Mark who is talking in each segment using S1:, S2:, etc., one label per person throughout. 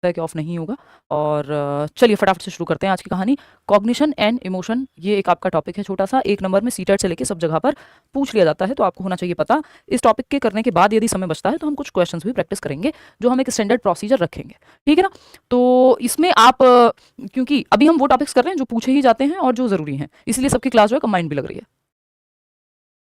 S1: है कि ऑफ नहीं होगा। और चलिए फटाफट से शुरू करते हैं आज की कहानी। कॉग्निशन एंड इमोशन, ये एक आपका टॉपिक है छोटा सा, 1 नंबर में सीटेट से लेके सब जगह पर पूछ लिया जाता है, तो आपको होना चाहिए पता। इस टॉपिक के करने के बाद यदि समय बचता है तो हम कुछ क्वेश्चंस भी प्रैक्टिस करेंगे, जो हम एक स्टैंडर्ड प्रोसीजर रखेंगे, ठीक है ना। तो इसमें आप क्योंकि अभी हम वो टॉपिक्स कर रहे हैं जो पूछे ही जाते हैं और जो जरूरी हैं, इसलिए सबकी क्लास जो है कंबाइंड भी लग रही है।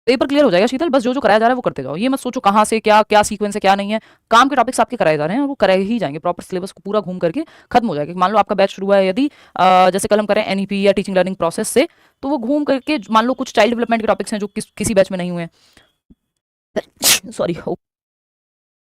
S1: पेपर क्लियर हो जाएगा शीतल, बस जो जो कराया जा रहा है वो करते जाओ, ये मत सोचो कहाँ से क्या क्या सीक्वेंस है क्या नहीं है। काम के टॉपिक्स आपके कराए जा रहे हैं और वो कराए ही जाएंगे, प्रॉपर सिलेबस को पूरा घूम करके खत्म हो जाएगा। मान लो आपका बैच शुरू हुआ है यदि जैसे कल हम करें एनईपी या टीचिंग लर्निंग प्रोसेस से, तो वो घूम करके मान लो कुछ चाइल्ड डेवलपमेंट के टॉपिक्स हैं जो किसी बैच में नहीं हुए हैं। Sorry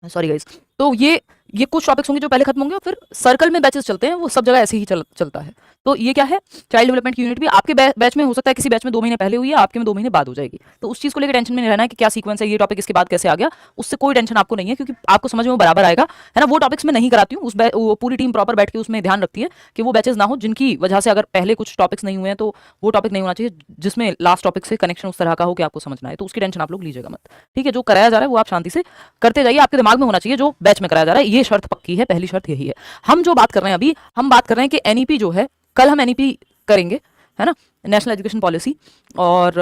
S1: sorry guys. तो ये कुछ टॉपिक्स होंगे जो पहले खत्म होंगे और फिर सर्कल में बैचेस चलते हैं, वो सब जगह ऐसे ही चलता है। तो ये क्या है, चाइल्ड डेवलपमेंट की यूनिट भी आपके बैच में हो सकता है किसी बैच में 2 महीने पहले हुई है, आपके में 2 महीने बाद हो जाएगी। तो उस चीज को लेकर टेंशन में नहीं रहना है कि क्या सीक्वेंस है, ये टॉपिक इसके बाद कैसे आ गया, उससे कोई टेंशन आपको नहीं है, क्योंकि आपको समझ में वो बराबर आएगा, है ना। वो टॉपिक्स में नहीं कराती हूँ, वो पूरी टीम प्रॉपर बैठ के उसमें ध्यान रखती है कि वो बैचेस ना हो जिनकी वजह से अगर पहले कुछ टॉपिक्स नहीं हुए हैं, तो वो टॉपिक नहीं होना चाहिए जिसमें लास्ट टॉपिक से कनेक्शन उस तरह का हो कि आपको समझना है। तो उसकी टेंशन आप लोग लीजिएगा मत, ठीक है। जो कराया जा रहा है वो आप शांति से करते जाइए, आपके दिमाग में होना चाहिए जो बैच में कराया जा रहा है, ये शर्त पक्की है, पहली शर्त यही है। हम जो बात कर रहे हैं अभी, हम बात कर रहे हैं कि एनईपी जो है, कल हम एनईपी करेंगे, है ना, नेशनल एजुकेशन पॉलिसी। और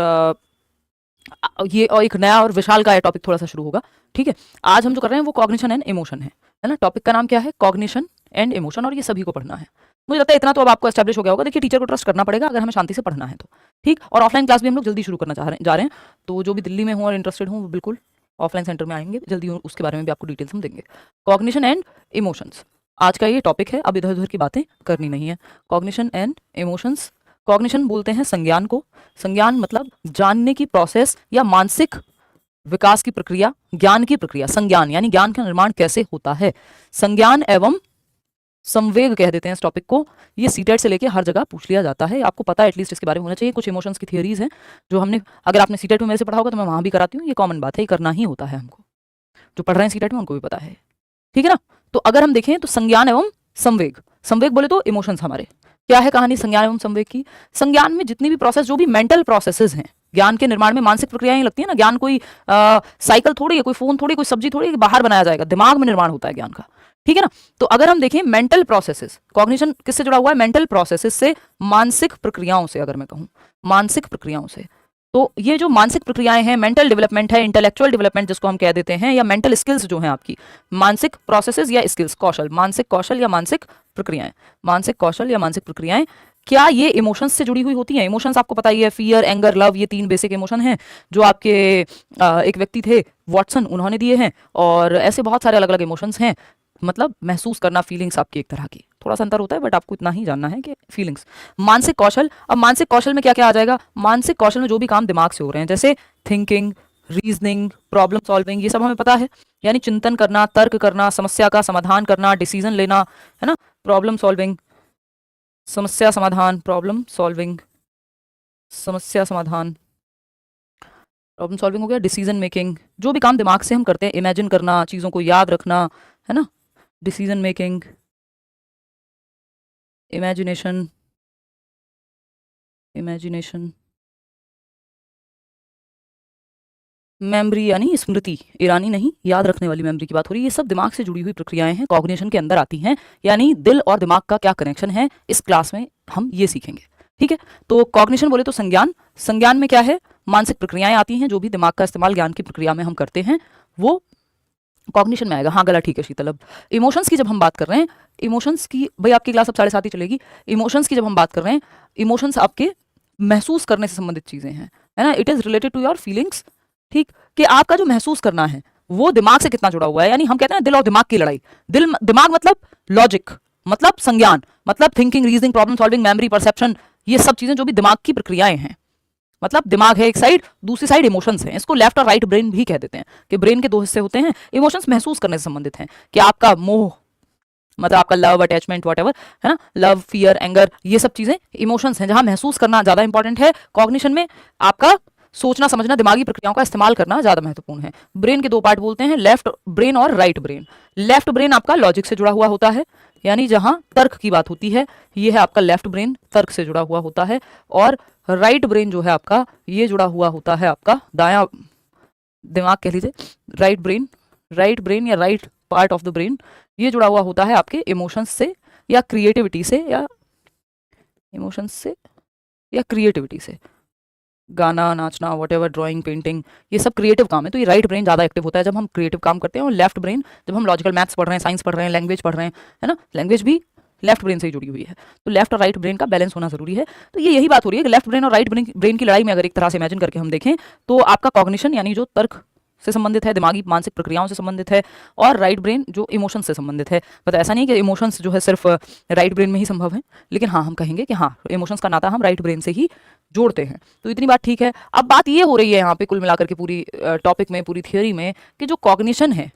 S1: ये और एक नया और विशाल का टॉपिक थोड़ा सा शुरू होगा, ठीक है। आज हम जो कर रहे हैं वो कॉग्निशन एंड इमोशन है ना। टॉपिक का नाम क्या है, कॉग्निशन एंड इमोशन, और ये सभी को पढ़ना है। मुझे लगता है इतना तो अब आपको एस्टैब्लिश हो गया होगा। देखिए, टीचर को ट्रस्ट करना पड़ेगा अगर हमें शांति से पढ़ना है तो, ठीक। और ऑफलाइन क्लास भी हम लोग जल्दी शुरू करना जा रहे हैं, तो जो भी दिल्ली में हो और इंटरेस्टेड हो वो बिल्कुल ऑफलाइन सेंटर में आएंगे जल्दी, उसके बारे में भी आपको डिटेल्स हम देंगे। कॉग्निशन एंड इमोशंस आज का ये टॉपिक है, अब इधर उधर की बातें करनी नहीं है। कॉग्निशन एंड इमोशंस, कॉग्निशन बोलते हैं संज्ञान को। संज्ञान मतलब जानने की प्रोसेस या मानसिक विकास की प्रक्रिया, ज्ञान की प्रक्रिया। संज्ञान यानी ज्ञान का निर्माण कैसे होता है। संज्ञान एवं संवेग कह देते हैं इस टॉपिक को। ये सीटेट से लेके हर जगह पूछ लिया जाता है, आपको पता है एटलीस्ट इसके बारे में होना चाहिए। कुछ इमोशंस की थियरीज हैं जो हमने, अगर आपने सीटेट में मेरे से पढ़ा होगा तो मैं वहां भी कराती हूँ, ये कॉमन बात है, ये करना ही होता है हमको। जो पढ़ रहे हैं सीटेट में उनको भी पता है, ठीक है ना। तो अगर हम देखें तो संज्ञान एवं संवेग, संवेग बोले तो इमोशंस हमारे। क्या है कहानी संज्ञान एवं संवेग की। संज्ञान में जितनी भी प्रोसेस, जो भी मेंटल प्रोसेसेस हैं, ज्ञान के निर्माण में मानसिक प्रक्रियाएं लगती है ना। ज्ञान कोई साइकिल थोड़ी है, कोई फोन थोड़ी, कोई सब्जी थोड़ी बाहर बनाया जाएगा, दिमाग में निर्माण होता है ज्ञान का, ठीक है ना। तो अगर हम देखें मेंटल प्रोसेसेस, कॉग्निशन किससे जुड़ा हुआ है, मेंटल प्रोसेसेस से, मानसिक प्रक्रियाओं से। अगर मैं कहूं मानसिक प्रक्रियाओं से, तो ये जो मानसिक प्रक्रियाएं हैं, मेंटल डेवलपमेंट है, इंटेलेक्चुअल डेवलपमेंट जिसको हम कह देते हैं, या मेंटल स्किल्स जो हैं आपकी, मानसिक प्रोसेसेस या स्किल्स, कौशल, मानसिक कौशल या मानसिक प्रक्रियाएं, मानसिक कौशल या मानसिक प्रक्रियाएं, क्या ये इमोशंस से जुड़ी हुई होती हैं। इमोशंस आपको पता ही है, फियर, एंगर, लव, ये 3 बेसिक इमोशन हैं जो आपके एक व्यक्ति थे वॉटसन, उन्होंने दिए हैं। और ऐसे बहुत सारे अलग अलग इमोशंस हैं, मतलब महसूस करना, फीलिंग्स आपकी एक तरह की, थोड़ा सा अंतर होता है बट आपको इतना ही जानना है कि फीलिंग्स। मानसिक कौशल, अब मानसिक कौशल में क्या क्या आ जाएगा। मानसिक कौशल में जो भी काम दिमाग से हो रहे हैं, जैसे थिंकिंग, रीजनिंग, प्रॉब्लम सॉल्विंग, ये सब हमें पता है, यानी चिंतन करना, तर्क करना, समस्या का समाधान करना, डिसीजन लेना, है ना। प्रॉब्लम सॉल्विंग, समस्या समाधान, प्रॉब्लम सॉल्विंग, समस्या समाधान, प्रॉब्लम सॉल्विंग हो गया। डिसीजन मेकिंग, जो भी काम दिमाग से हम करते हैं, इमेजिन करना, चीज़ों को याद रखना, है ना। Decision making, imagination, imagination, memory यानी स्मृति, ईरानी नहीं, याद रखने वाली मेमोरी की बात हो रही है। ये सब दिमाग से जुड़ी हुई प्रक्रियाएं हैं, कॉग्निशन के अंदर आती हैं, यानी दिल और दिमाग का क्या कनेक्शन है, इस क्लास में हम ये सीखेंगे, ठीक है। तो कॉग्निशन बोले तो संज्ञान, संज्ञान में क्या है, मानसिक प्रक्रियाएं आती हैं, जो भी दिमाग का इस्तेमाल ज्ञान की प्रक्रिया में हम करते हैं वो कॉग्निशन में आएगा। हाँ गला ठीक है शीतल। अब इमोशंस की जब हम बात कर रहे हैं, इमोशंस की, भाई आपकी क्लास अब 7:30 ही चलेगी। इमोशंस की जब हम बात कर रहे हैं, इमोशंस आपके महसूस करने से संबंधित चीजें हैं, है ना। It is related to your feelings, ठीक। कि आपका जो महसूस करना है वो दिमाग से कितना जुड़ा हुआ है, यानी हम कहते हैं दिल और दिमाग की लड़ाई। दिमाग मतलब लॉजिक, मतलब संज्ञान, मतलब thinking, reasoning, problem solving, memory, perception, ये सब चीजें जो भी दिमाग की प्रक्रियाएं हैं। मतलब दिमाग है एक साइड, दूसरी साइड इमोशंस हैं। इसको लेफ्ट और राइट ब्रेन भी कह देते हैं, कि ब्रेन के 2 हिस्से होते हैं। इमोशंस महसूस करने से संबंधित हैं, कि आपका मोह, मतलब आपका लव, अटैचमेंट, व्हाटएवर, है ना, लव, फियर, एंगर, ये सब चीजें इमोशंस हैं, जहां महसूस करना ज्यादा इंपॉर्टेंट है। कॉग्निशन में आपका सोचना समझना, दिमागी प्रक्रियाओं का इस्तेमाल करना ज्यादा महत्वपूर्ण है। ब्रेन के 2 पार्ट बोलते हैं, लेफ्ट ब्रेन और राइट ब्रेन। लेफ्ट ब्रेन आपका लॉजिक से जुड़ा हुआ होता है, यानी जहां तर्क की बात होती है, ये है आपका लेफ्ट ब्रेन, तर्क से जुड़ा हुआ होता है। और राइट ब्रेन जो है आपका, ये जुड़ा हुआ होता है आपका दायां दिमाग कह लीजिए, राइट ब्रेन, राइट ब्रेन या right part of the brain, ये जुड़ा हुआ होता है आपके इमोशंस से या क्रिएटिविटी से, या इमोशंस से या क्रिएटिविटी से। गाना, नाचना, वॉटेवर, ड्राइंग, पेंटिंग, ये सब क्रिएटिव काम है। तो ये राइट ब्रेन ज़्यादा एक्टिव होता है जब हम क्रिएटिव काम करते हैं, और लेफ्ट ब्रेन जब हम लॉजिकल मैथ्स पढ़ रहे हैं, साइंस पढ़ रहे हैं, लैंग्वेज पढ़ रहे हैं, है ना, लैंग्वेज भी लेफ्ट ब्रेन से ही जुड़ी हुई है। तो लेफ्ट और राइट ब्रेन का बैलेंस होना जरूरी है। तो ये यही बात हो रही है कि लेफ्ट ब्रेन और राइट ब्रेन की लड़ाई में अगर एक तरह से इमेजिन करके हम देखें तो आपका कॉग्निशन यानी जो तर्क से संबंधित है, दिमागी मानसिक प्रक्रियाओं से संबंधित है, और राइट ब्रेन जो इमोशंस से संबंधित है। बट ऐसा नहीं कि इमोशंस जो है सिर्फ राइट ब्रेन में ही संभव है, लेकिन हाँ हम कहेंगे कि हाँ इमोशंस का नाता हम राइट ब्रेन से ही जोड़ते हैं। तो इतनी बात ठीक है। अब बात ये हो रही है यहाँ पे कुल मिलाकर के पूरी टॉपिक में, पूरी थियोरी में, कि जो कॉग्निशन है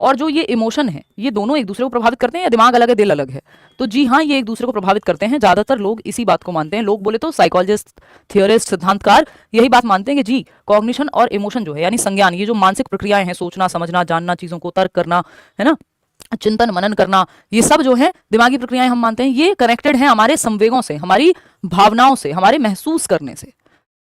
S1: और जो ये इमोशन है, ये दोनों एक दूसरे को प्रभावित करते हैं, या दिमाग अलग है दिल अलग है? तो जी हाँ, ये एक दूसरे को प्रभावित करते हैं। ज़्यादातर लोग इसी बात को मानते हैं। लोग बोले तो साइकोलॉजिस्ट, थियोरिस्ट, सिद्धांतकार यही बात मानते हैं कि जी कॉग्निशन और इमोशन जो है यानी संज्ञान, ये जो मानसिक प्रक्रियाएं हैं, सोचना, समझना, जानना, चीज़ों को तर्क करना, है ना, चिंतन मनन करना, ये सब जो है दिमागी प्रक्रियाएं हम मानते हैं ये कनेक्टेड हैं हमारे संवेगों से, हमारी भावनाओं से, हमारे महसूस करने से,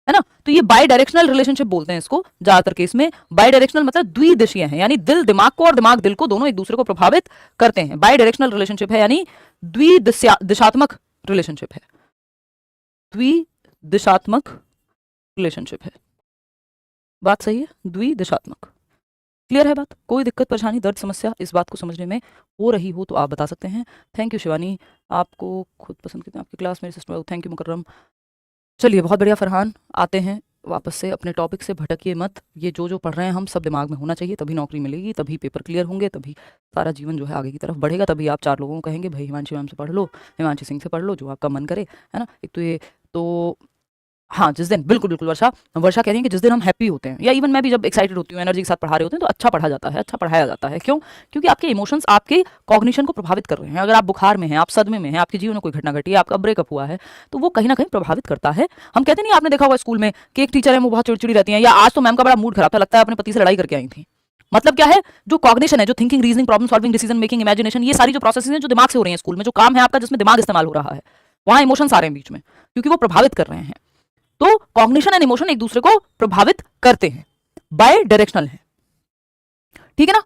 S1: है ना। तो ये बाई डायरेक्शनल रिलेशनशिप बोलते हैं इसको ज्यादातर केस में। बाई डायरेक्शनल मतलब द्विदिशीय है, यानी दिल दिमाग को और दिमाग दिल को दोनों एक दूसरे को प्रभावित करते हैं। बाई डायरेक्शनल रिलेशनशिप है यानी द्विदिशात्मक रिलेशनशिप है, द्विदिशात्मक रिलेशनशिप है। बात सही है, द्विदिशात्मक। क्लियर है बात? कोई दिक्कत, परेशानी, दर्द, समस्या इस बात को समझने में हो रही हो तो आप बता सकते हैं। थैंक यू शिवानी, आपको खुद पसंद करते हैं आपकी क्लास, मेरे सिस्टर। थैंक यू मुकर्रम। चलिए बहुत बढ़िया फरहान, आते हैं वापस से अपने टॉपिक से, भटकिए मत। ये जो पढ़ रहे हैं हम सब दिमाग में होना चाहिए, तभी नौकरी मिलेगी, तभी पेपर क्लियर होंगे, तभी सारा जीवन जो है आगे की तरफ बढ़ेगा। तभी आप 4 लोगों को कहेंगे भाई हिमांशी मैम से पढ़ लो, हिमांशी सिंह से पढ़ लो, जो आपका मन करे, है ना। एक तो ये तो हाँ, जिस दिन बिल्कुल बिल्कुल वर्षा कह रही है कि जिस दिन हम हैप्पी होते हैं, या इवन मैं भी जब एक्साइटेड होती हूँ, एनर्जी के साथ पढ़ा रहे होते हैं, तो अच्छा पढ़ा जाता है, अच्छा पढ़ाया जाता है। क्यों? क्योंकि आपके इमोशंस आपके कॉग्निशन को प्रभावित कर रहे हैं। अगर आप बुखार में हैं, आप सदमे में हैं, आपके जीवन में कोई घटना घटी है, आपका ब्रेकअप हुआ है, तो वो कहीं ना कहीं प्रभावित करता है। हम कहते नहीं, आपने देखा होगा स्कूल में कि एक टीचर है वो बहुत चिड़चिड़ी रहती है, या आज तो मैम का बड़ा मूड खराब था, लगता है अपने पति से लड़ाई करके आई थी। मतलब क्या है? जो कॉग्निशन है, जो thinking, reasoning, problem solving, decision making, imagination, ये सारी जो प्रोसेस हैं जो दिमाग से हो रही है स्कूल में, जो काम है आपका जिसमें दिमाग इस्तेमाल हो रहा है, वहां इमोशंस आ रहे हैं बीच में, क्योंकि वो प्रभावित कर रहे हैं। तो कॉग्निशन एंड इमोशन एक दूसरे को प्रभावित करते हैं, बाय डायरेक्शनल है, ठीक है ना,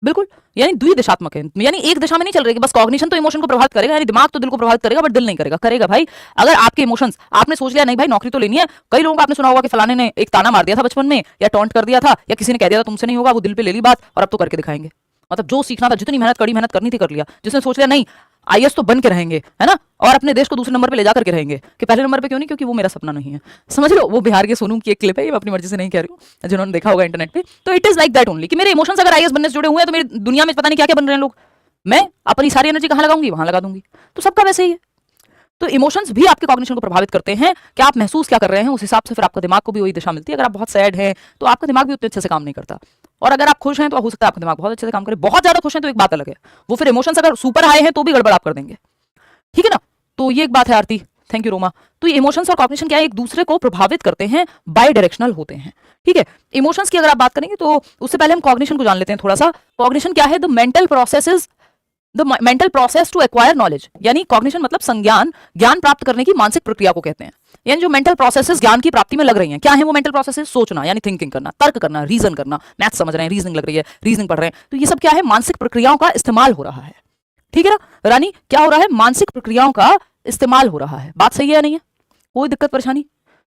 S1: बिल्कुल। यानी द्विदिशात्मक है, यानी एक दिशा में नहीं चल रही कि बस कॉग्निशन तो इमोशन को प्रभावित करेगा, यानी दिमाग तो दिल को प्रभावित करेगा बट दिल नहीं करेगा। करेगा भाई। अगर आपके इमोशंस, आपने सोच लिया नहीं भाई नौकरी तो लेनी है, कई लोगों को आपने सुना होगा कि फलाने ने एक ताना मार दिया था बचपन में, या टॉन्ट कर दिया था, या किसी ने कह दिया था तुमसे नहीं होगा, वो दिल पे ले ली बात और अब तो करके दिखाएंगे। मतलब जो सीखना था, जितनी मेहनत, कड़ी मेहनत करनी थी कर लिया। जिसने सोच लिया नहीं आईएएस तो बन के रहेंगे, है ना, और अपने देश को दूसरे नंबर पे ले जाकर के रहेंगे, कि पहले नंबर पे क्यों नहीं, क्योंकि वो मेरा सपना नहीं है। समझ लो, वो बिहार के सोनू की एक क्लिप है, ये मैं अपनी मर्जी से नहीं कह रही हूँ, जिन्होंने देखा होगा इंटरनेट पे। तो it is like that only, कि मेरे इमोशंस अगर आईएएस बनने से जुड़े हुए हैं तो मेरी दुनिया में पता नहीं क्या क्या बन रहे हैं लोग, मैं अपनी सारी एनर्जी कहाँ लगाऊंगी, वहां लगा दूंगी। तो सबका वैसे ही है। तो इमोशंस भी आपके कॉग्निशन को प्रभावित करते हैं कि आप महसूस क्या कर रहे हैं, उस हिसाब से फिर आपका दिमाग को भी वही दिशा मिलती है। अगर आप बहुत सैड हैं तो आपका दिमाग भी उतने अच्छे से काम नहीं करता, और अगर आप खुश हैं तो हो सकता है आपका दिमाग बहुत अच्छे से काम करे। बहुत ज्यादा खुश हैं तो एक बात अलग है, वो फिर इमोशंस अगर सुपर हाई हैं तो भी गड़बड़ आप कर देंगे, ठीक है ना। तो ये एक बात है आरती, थैंक यू रोमा। तो ये इमोशंस और कॉग्निशन क्या है, एक दूसरे को प्रभावित करते हैं, बाय डायरेक्शनल होते हैं, ठीक है। इमोशंस की अगर आप बात करेंगे तो उससे पहले हम कॉग्निशन को जान लेते हैं थोड़ा सा। कॉग्निशन क्या है? The mental processes, the mental process to acquire knowledge, यानी कॉग्निशन मतलब संज्ञान, ज्ञान प्राप्त करने की मानसिक प्रक्रिया को कहते हैं। यानी जो मेंटल प्रोसेसेस ज्ञान की प्राप्ति में लग रही हैं, क्या है वो मेंटल प्रोसेसेस? सोचना यानी थिंकिंग करना, तर्क करना, रीजन करना, मैथ समझ रहे हैं, रीजनिंग लग रही है, रीजनिंग पढ़ रहे हैं, तो ये सब क्या है? मानसिक प्रक्रियाओं का इस्तेमाल हो रहा है, ठीक है ना रानी। क्या हो रहा है? मानसिक प्रक्रियाओं का इस्तेमाल हो रहा है। बात सही है या नहीं है? कोई दिक्कत परेशानी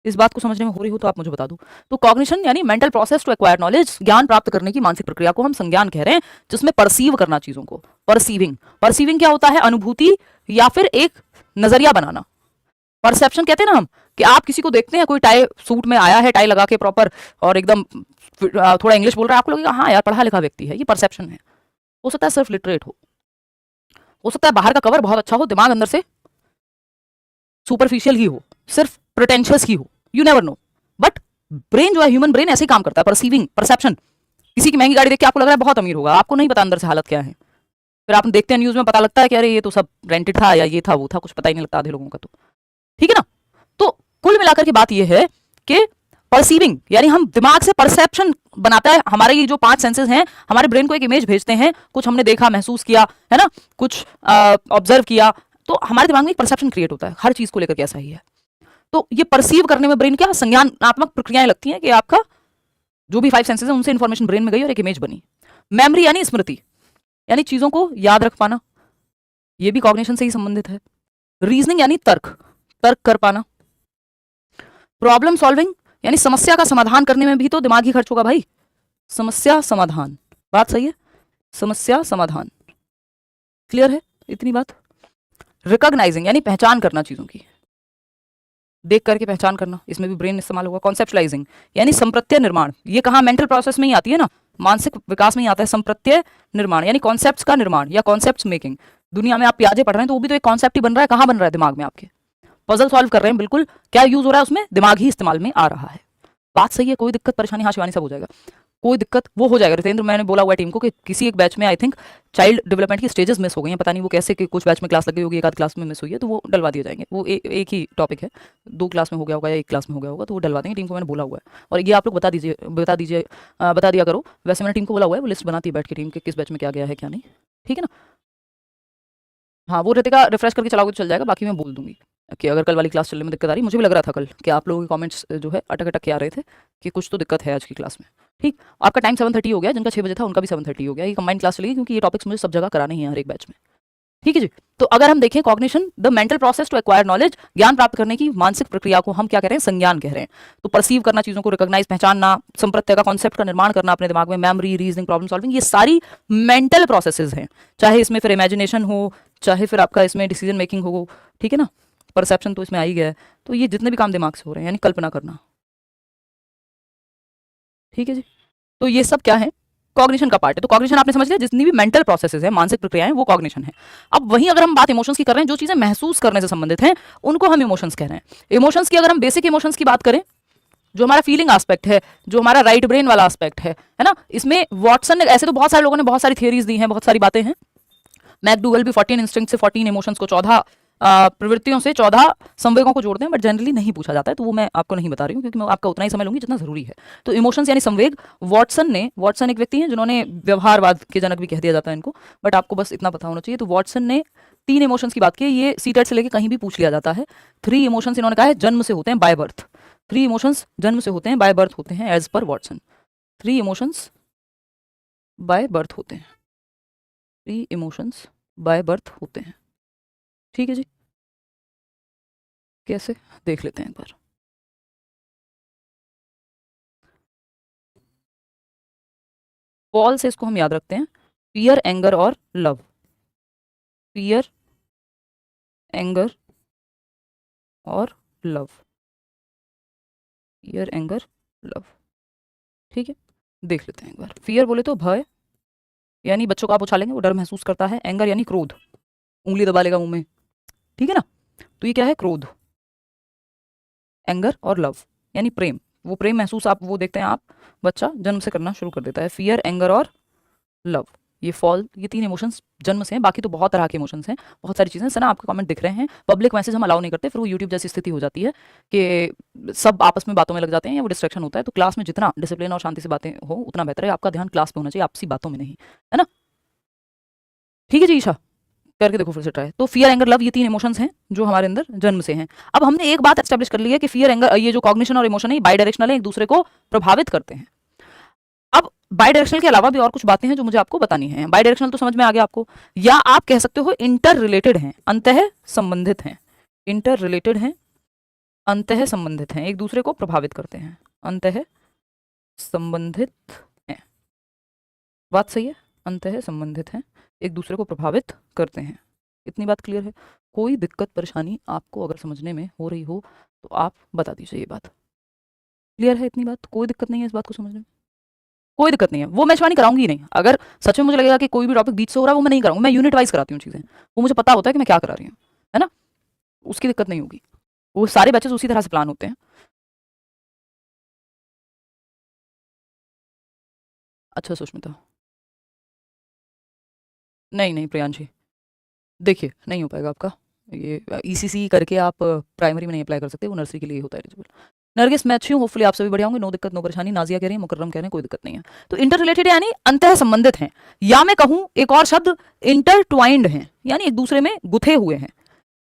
S1: इस बात को समझने में हो रही हो तो आप मुझे बता दो। तो कॉग्निशन यानी mental process to acquire knowledge, ज्ञान प्राप्त करने की मानसिक प्रक्रिया को हम संज्ञान कह रहे हैं, जिसमें परसीव करना चीजों को, परसीविंग क्या होता है? अनुभूति या फिर एक नजरिया बनाना। परसेप्शन कहते हैं ना हम, कि आप किसी को देखते हैं, कोई टाई सूट में आया है, टाई लगा के प्रॉपर, और एकदम थोड़ा इंग्लिश बोल रहा है, आपको लगेगा हाँ यार पढ़ा लिखा व्यक्ति है, ये परसेप्शन है। हो सकता है सिर्फ लिटरेट हो सकता है बाहर का कवर बहुत अच्छा हो, दिमाग अंदर से सुपरफिशियल ही हो, सिर्फ प्रिटेंशियस ही हो, you never know. But brain जो है, ह्यूमन ब्रेन ऐसे ही काम करता है, परसीविंग, परसेप्शन। किसी की महंगी गाड़ी देख के आपको लग रहा है बहुत अमीर होगा, आपको नहीं पता अंदर से हालत क्या है। फिर आप देखते हैं न्यूज में, पता लगता है कि अरे ये तो सब रेंटेड था, या ये था वो था, कुछ पता ही नहीं लगता आधे लोगों का। तो ठीक है ना। तो कुल मिलाकर के बात ये है कि परसीविंग यानी हम दिमाग से परसेप्शन बनाता है, हमारे ये जो 5 सेंसेस हैं हमारे ब्रेन को एक इमेज भेजते हैं, कुछ हमने देखा, महसूस किया, है ना, कुछ ऑब्जर्व किया, तो हमारे दिमाग में एक परसेप्शन क्रिएट होता है हर चीज को लेकर के। ऐसा ही है। तो ये परसीव करने में ब्रेन क्या संज्ञानात्मक प्रक्रियाएं लगती हैं, कि आपका जो भी 5 सेंसेस हैं उनसे इंफॉर्मेशन ब्रेन में गई और एक इमेज बनी। मेमोरी यानी स्मृति, यानी चीजों को याद रख पाना, ये भी कॉग्निशन से ही संबंधित है। रीजनिंग यानी तर्क, तर्क कर पाना। प्रॉब्लम सॉल्विंग यानी समस्या का समाधान करने में भी तो दिमाग ही खर्च होगा भाई। समस्या समाधान, बात सही है, समस्या समाधान, क्लियर है इतनी बात। रिकॉग्नाइजिंग यानी पहचान करना चीजों की, देख करके पहचान करना, इसमें भी ब्रेन इस्तेमाल होगा। कॉन्सेप्चुलाइजिंग यानी संप्रत्यय निर्माण, ये कहाँ मेंटल प्रोसेस में ही आती है ना, मानसिक विकास में ही आता है संप्रत्यय निर्माण, यानी कॉन्सेप्ट्स का निर्माण या कॉन्सेप्ट्स मेकिंग। दुनिया में आप प्याजे पढ़ रहे हैं तो वो भी तो एक कॉन्सेप्ट ही बन रहा है, कहाँ बन रहा है, दिमाग में आपके। पजल सॉल्व कर रहे हैं, बिल्कुल क्या यूज हो रहा है उसमें, दिमाग ही इस्तेमाल में आ रहा है। बात सही है, कोई दिक्कत परेशानी, हाँ शिवानी सब हो जाएगा, कोई दिक्कत वो हो जाएगा। रितेंद्र, मैंने बोला हुआ है टीम को कि किसी एक बैच में आई थिंक चाइल्ड डेवलपमेंट की स्टेजेस मिस हो गई हैं, पता नहीं वो कैसे, कि कुछ बैच में क्लास लगी होगी, एक आध क्लास में मिस हुई है, तो वो डलवा दिए जाएंगे। वो एक ही टॉपिक है, 2 क्लास में हो गया होगा या 1 क्लास में हो गया होगा, तो वो डलवा देंगे। टीम को मैंने बोला हुआ है, और ये आप लोग बता दिया करो। वैसे मैंने टीम को बोला हुआ है, वो लिस्ट बनाती है बैठ के टीम के, किस बैच में क्या गया है क्या नहीं, ठीक है ना। हाँ, वो रितिका रिफ्रेश करके चलाओगे तो चल जाएगा, बाकी मैं बोल दूंगी कि अगर कल वाली क्लास चलने में दिक्कत आ रही। मुझे भी लग रहा था कल कि आप लोगों के कमेंट्स जो है अटक अटक के आ रहे थे कि कुछ तो दिक्कत है आज की क्लास में। ठीक, आपका टाइम 7:30 हो गया, जिनका 6 बजे था उनका भी 7:30 हो गया। ये कंबाइंड क्लास चलेगी क्योंकि ये टॉपिक्स मुझे सब जगह कराने ही हैं हर एक बैच में, ठीक है जी। तो अगर हम देखें cognition, the mental process to acquire knowledge, ज्ञान प्राप्त करने की मानसिक प्रक्रिया को हम क्या कह रहे हैं, संज्ञान कह रहे हैं। तो परसीव करना, चीजों को रिकॉग्नाइज पहचानना, संप्रत्यय का कॉन्सेप्ट का निर्माण करना अपने दिमाग में, मेमोरी, रीजनिंग, प्रॉब्लम सॉल्विंग, ये सारी मेंटल प्रोसेसेस हैं। चाहे इसमें फिर इमेजिनेशन हो, चाहे फिर आपका इसमें डिसीजन मेकिंग हो, ठीक है ना, परसेप्शन तो इसमें आ ही गया है। तो ये जितने भी काम दिमाग से हो रहे हैं, यानी कल्पना करना, ठीक है जी। तो ये सब क्या है, कॉग्निशन का पार्ट है। तो कॉग्निशन आपने समझ लिया, जितनी भी मेंटल प्रोसेसेस है, मानसिक प्रक्रियाएं, वो कॉग्निशन है। अब वहीं अगर हम बात इमोशंस की कर रहे हैं, जो चीजें महसूस करने से संबंधित हैं, उनको हम इमोशंस कह रहे हैं। इमोशंस की अगर हम बेसिक इमोशंस की बात करें, जो हमारा फीलिंग एस्पेक्ट है, जो हमारा राइट ब्रेन वाला एस्पेक्ट है ना, इसमें वॉटसन ने, ऐसे तो बहुत सारे लोगों ने बहुत सारी थियरीज दी हैं, बहुत सारी बातें हैं। मैकडूगल भी 14 इंस्टिंक्ट से 14 इमोशंस को, 14 प्रवृत्तियों से 14 संवेगों को जोड़ते हैं, बट जनरली नहीं पूछा जाता है, तो वो मैं आपको नहीं बता रही हूँ क्योंकि मैं आपका उतना ही समय लूंगी जितना जरूरी है। तो इमोशंस यानी संवेग, वॉटसन एक व्यक्ति हैं जिन्होंने व्यवहारवाद के जनक भी कह दिया जाता है इनको, बट आपको बस इतना पता होना चाहिए। तो वॉटसन ने 3 इमोशंस की बात की, ये सीटेट से लेकर कहीं भी पूछ लिया जाता है। 3 इमोशंस इन्होंने कहा है जन्म से होते हैं, बाय बर्थ। 3 इमोशंस जन्म से होते हैं, बाय बर्थ होते हैं, as per Watson. 3 emotions by birth होते हैं, 3 इमोशंस बाय बर्थ होते हैं, ठीक है जी। कैसे, देख लेते हैं एक बार। पॉल से इसको हम याद रखते हैं, फियर, एंगर और लव। फियर, एंगर और लव, फियर, एंगर, लव, ठीक है। देख लेते हैं एक बार। फियर बोले तो भय, यानी बच्चों को आप उछालेंगे वो डर महसूस करता है। एंगर यानी क्रोध, उंगली दबा लेगा मुंह में, ठीक है ना। तो ये क्या है, क्रोध। एंगर और लव यानी प्रेम, वो प्रेम महसूस आप वो देखते हैं, आप बच्चा जन्म से करना शुरू कर देता है। फियर, एंगर और लव, ये 3 इमोशंस जन्म से हैं। बाकी तो बहुत तरह के इमोशंस हैं, बहुत सारी चीजें। सना आपके कमेंट दिख रहे हैं, पब्लिक मैसेज हम अलाउ नहीं करते, फिर वो यूट्यूब जैसी स्थिति हो जाती है कि सब आपस में बातों में लग जाते हैं या वो डिस्ट्रैक्शन होता है। तो क्लास में जितना डिसिप्लिन और शांति से बातें हो उतना बेहतर है। आपका ध्यान क्लास पे होना चाहिए, आपसी बातों में नहीं, है ना, ठीक है जी। ईशा करके देखो फिर से ट्राई। तो फियर, एंगर, लव, ये 3 इमोशंस हैं जो हमारे अंदर जन्म से हैं। अब हमने एक बात एस्टेब्लिश कर ली है कि फियर, एंगर, ये जो कॉग्निशन और इमोशन है, बाई डायरेक्शनल है, एक दूसरे को प्रभावित करते हैं। अब बाई डायरेक्शनल के अलावा भी और कुछ बातें हैं जो मुझे आपको बतानी है। बाई डायरेक्शनल तो समझ में आ गया आपको, या आप कह सकते हो इंटर रिलेटेड हैं, अंतः संबंधित हैं। इंटर रिलेटेड हैं, अंतः संबंधित हैं, एक दूसरे को प्रभावित करते हैं, अंतः संबंधित हैं। बात सही है, अंतः संबंधित हैं, एक दूसरे को प्रभावित करते हैं। इतनी बात क्लियर है। कोई दिक्कत परेशानी आपको अगर समझने में हो रही हो तो आप बता दीजिए। ये बात क्लियर है, इतनी बात, कोई दिक्कत नहीं है इस बात को समझने में, कोई दिक्कत नहीं है। वो मैं शिवानी कराऊंगी ही नहीं। अगर सच में मुझे लगेगा कि कोई भी टॉपिक बीच से हो रहा है, वो मैं नहीं कराऊंगी। मैं यूनिट वाइज कराती हूँ चीजें, वो मुझे पता होता है कि मैं क्या करा रही हूँ, है ना, उसकी दिक्कत नहीं होगी। वो सारे बैचेस उसी तरह से प्लान होते हैं। अच्छा सुष्मिता, नहीं नहीं प्रियांशी, देखिए नहीं हो पाएगा आपका। ये ईसीसी करके आप प्राइमरी में नहीं अप्लाई कर सकते, वो नर्सरी के लिए होता है एलिजिबल। नरगिस मैं अच्छी हूँ, होपफुली आप सभी बढ़िया होंगे, नो दिक्कत नो परेशानी। नाजिया कह रही है, मुकर्रम कह रहे हैं, कोई दिक्कत नहीं है। तो इंटर रिलेटेड यानी अंतः संबंधित हैं, या मैं कहूँ एक और शब्द इंटरट्वाइंड हैं, यानी एक दूसरे में गुथे हुए हैं।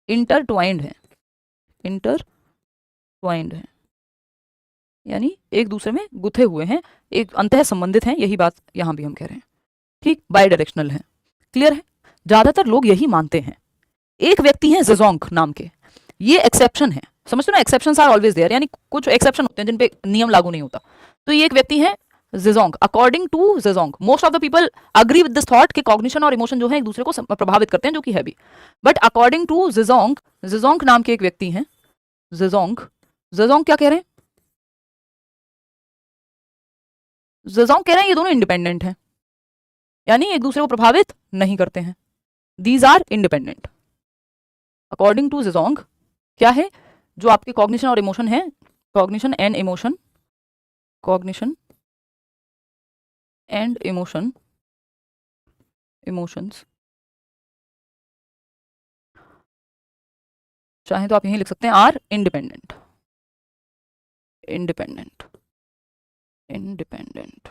S1: इंटरट्वाइंड हैं, इंटरट्वाइंड हैं यानी एक दूसरे में गुथे हुए हैं, एक अंतः संबंधित हैं, यही बात यहाँ भी हम कह रहे हैं, ठीक। बाई डायरेक्शनल है, क्लियर है? ज्यादातर लोग यही मानते हैं। एक व्यक्ति हैं ज़ेज़ोंग नाम के, ये एक्सेप्शन है, समझते हो ना, एक्सेप्शंस आर ऑलवेज देयर, यानी कुछ एक्सेप्शन होते हैं जिन पे नियम लागू नहीं होता। तो ये एक व्यक्ति है Zajonc. According to Zajonc, most of the people agree with this thought कि कॉग्निशन और इमोशन जो है एक दूसरे को प्रभावित करते हैं, जो कि है भी। बट अकॉर्डिंग टू ज़ेज़ोंग, ज़ेज़ोंग नाम के एक व्यक्ति हैं, ज़ेज़ोंग, ज़ेज़ोंग क्या कह रहे हैं? ज़ेज़ोंग कह रहे हैं ये दोनों इंडिपेंडेंट हैं, यानी एक दूसरे को प्रभावित नहीं करते हैं। These are independent. According to Zajonc क्या है, जो आपके कॉग्निशन और इमोशन है, cognition and emotion, cognition and emotion, emotions, चाहे तो आप यहीं लिख सकते हैं, आर इंडिपेंडेंट, इंडिपेंडेंट, इंडिपेंडेंट,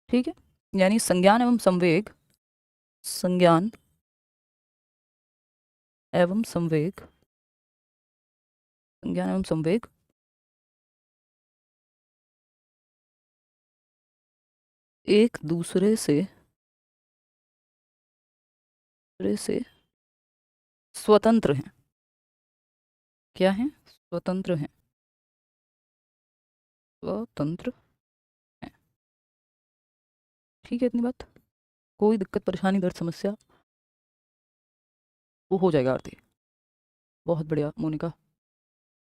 S1: ठीक है। यानी संज्ञान एवं संवेग, संज्ञान एवं संवेग, संज्ञान एवं संवेग एक दूसरे से स्वतंत्र हैं। क्या है? स्वतंत्र हैं, स्वतंत्र हैं, ठीक है। इतनी बात, कोई दिक्कत परेशानी दर्द समस्या वो हो जाएगा आरती। बहुत बढ़िया मोनिका।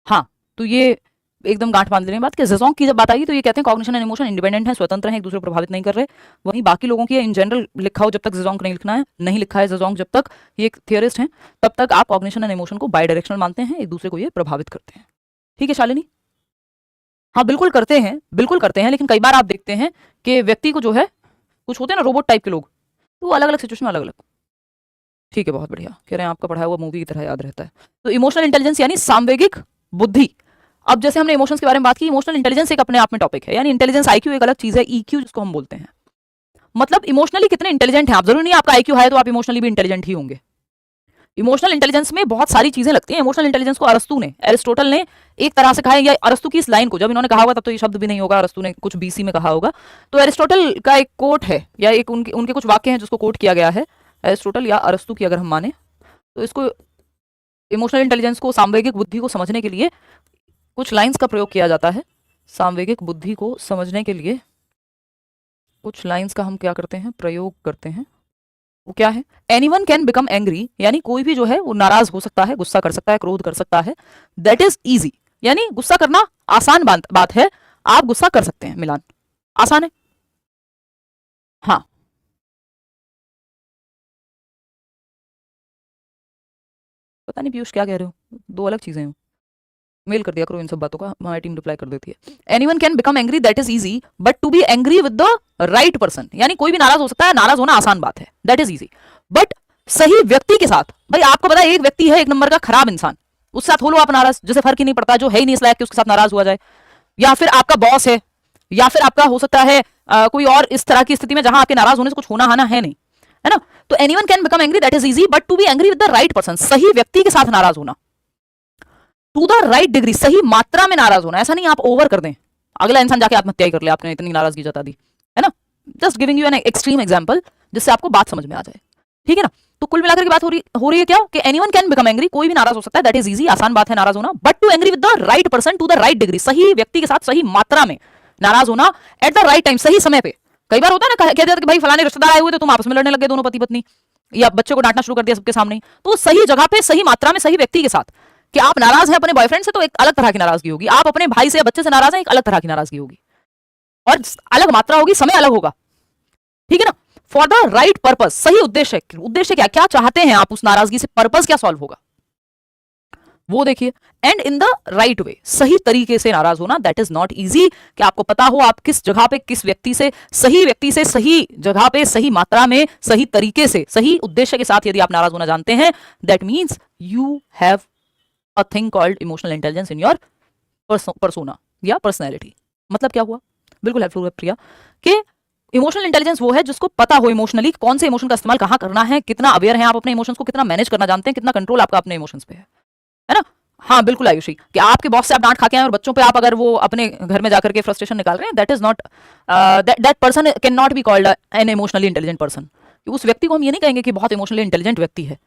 S1: हाँ, तो ये एकदम गांठ बांध लेने बात कि ज़ेज़ोंग की जब बात आई तो ये कहते हैं कॉग्निशन एंड इमोशन इंडिपेंडेंट है, स्वतंत्र है, एक दूसरे को प्रभावित नहीं कर रहे। वहीं बाकी लोगों की इन जनरल लिखा हो, जब तक ज़ेज़ोंग नहीं लिखना है, नहीं लिखा है ज़ेज़ोंग जब तक, ये एक थियरिस्ट हैं, तब तक आप कॉग्निशन एंड इमोशन को बाई डायरेक्शनल मानते हैं, एक दूसरे को ये प्रभावित करते हैं। ठीक है शालिनी? हाँ बिल्कुल करते हैं, बिल्कुल करते हैं, लेकिन कई बार आप देखते हैं कि व्यक्ति को जो है, कुछ होते हैं ना रोबोट टाइप के लोग, तो वो अलग अलग सिचुएशन में अलग अलग। ठीक है, बहुत बढ़िया, कह रहे हैं आपका पढ़ाया हुआ मूवी की तरह याद रहता है। तो इमोशनल इंटेलिजेंस यानी सामवेगिक बुद्धि। अब जैसे हमने इमोशंस के बारे में बात की, इमोशनल इंटेलिजेंस एक अपने आप में टॉपिक है, यानी इंटेलिजेंस आईक्यू एक अलग चीज है, ईक्यू जिसको हम बोलते हैं। मतलब इमोशनली कितने इंटेलिजेंट हैं आप, जरूरी नहीं आपका आईक्यू है तो आप इमोशनली भी इंटेलिजेंट ही होंगे। इमोशनल इंटेलिजेंस में बहुत सारी चीजें लगती हैं। इमोशनल इंटेलिजेंस को एरिस्टोटल ने एक तरह से कहा है, या अरस्तु की इस लाइन को जब इन्होंने कहा होगा तब तो ये शब्द भी नहीं होगा, अरस्तु ने कुछ बीसी में कहा होगा। तो एरिस्टोटल का एक कोट है, या एक उनके कुछ वाक्य हैं जिसको कोट किया गया है, एरिस्टोटल या अरस्तु की अगर हम माने तो। इसको इमोशनल इंटेलिजेंस को, सामवेगिक बुद्धि को समझने के लिए कुछ लाइंस का प्रयोग किया जाता है। सामवेगिक बुद्धि को समझने के लिए कुछ लाइंस का हम क्या करते हैं, प्रयोग करते हैं। वो क्या है? एनीवन कैन बिकम एंग्री, यानी कोई भी जो है वो नाराज हो सकता है, गुस्सा कर सकता है, क्रोध कर सकता है। दैट इज ईजी, यानी गुस्सा करना आसान बात है, आप गुस्सा कर सकते हैं। मिलान आसान है। हाँ पता नहीं पीयूष क्या कह रहे हो, दो अलग चीजें हो। मेल कर दिया करो इन सब बातों का, हमारी टीम रिप्लाई कर देती है। Anyone can become angry, that is easy, but to be angry with the right person, यानी कोई भी नाराज हो सकता है, नाराज होना आसान बात है, दैट इज इजी। बट सही व्यक्ति के साथ, भाई आपको पता है एक व्यक्ति है एक नंबर का खराब इंसान, उसके साथ हो लो आप नाराज, जैसे फर्क ही नहीं पड़ता, जो है ही नहीं इस लायक कि उसके साथ नाराज हुआ जाए। या फिर आपका बॉस है, या फिर आपका हो सकता है कोई और इस तरह की स्थिति में जहां आपके नाराज होने से कुछ होना हाना है नहीं, है ना। तो anyone can become angry, that is easy, but to be angry with the right person, सही व्यक्ति के साथ नाराज होना, टू द राइट डिग्री, सही मात्रा में नाराज होना। ऐसा नहीं आप ओवर कर दें, अगला इंसान जाके आत्महत्या ही कर ले, आपने इतनी नाराजगी जता दी, है ना। Just giving you an extreme example जिससे आपको बात समझ में आ जाए, ठीक है ना। तो कुल मिलाकर की बात हो रही है क्या कि एनीवन कैन बिकम एंग्री, कोई भी नाराज हो सकता है, दैट इज इजी, आसान बात है नाराज होना, but to angry with the right person, to the right degree, सही व्यक्ति के साथ सही मात्रा में नाराज होना, एट द राइट टाइम, सही समय पे। कई बार होता है ना, कहते हैं कि भाई फलाने रिश्तेदार आए हुए थे, तुम आपस में लड़ने लग गए दोनों पति पत्नी, या बच्चे को डांटना शुरू कर दिया सबके सामने, तो सही जगह पे सही मात्रा में सही व्यक्ति के साथ। कि आप नाराज हैं अपने बॉयफ्रेंड से तो एक अलग तरह की नाराजगी होगी, आप अपने भाई से या बच्चे से नाराज हैं एक अलग तरह की नाराजगी होगी, और अलग मात्रा होगी, समय अलग होगा, ठीक है ना। फॉर द राइट पर्पस, सही उद्देश्य, उद्देश्य क्या क्या चाहते हैं आप उस नाराजगी से, पर्पस क्या सॉल्व होगा वो देखिए। And in the right way, सही तरीके से नाराज होना, दैट इज नॉट इजी, कि आपको पता हो आप किस जगह पे किस व्यक्ति से, सही व्यक्ति से सही जगह पे सही मात्रा में सही तरीके से सही उद्देश्य के साथ यदि आप नाराज होना जानते हैं, that means you have a thing called emotional intelligence in your persona या personality। मतलब क्या हुआ, बिल्कुल हेल्पफुल है प्रिया, कि इमोशनल इंटेलिजेंस वो है जिसको पता हो इमोशनली कौन से इमोशन का इस्तेमाल कहाँ करना है, कितना अवेयर है आप अपने इमोशंस को, कितना मैनेज करना जानते हैं, कितना कंट्रोल आपका अपने इमोशंस पे है ना। हाँ बिल्कुल आयुषी, कि आपके बॉस से आप डांट खा के आए और बच्चों पे आप अगर वो अपने घर में जाकर के फ्रस्ट्रेशन निकाल रहे हैं, that is not, that person can not be called an emotionally intelligent person, कि उस व्यक्ति को हम ये नहीं कहेंगे कि बहुत इमोशनली इंटेलिजेंट व्यक्ति है।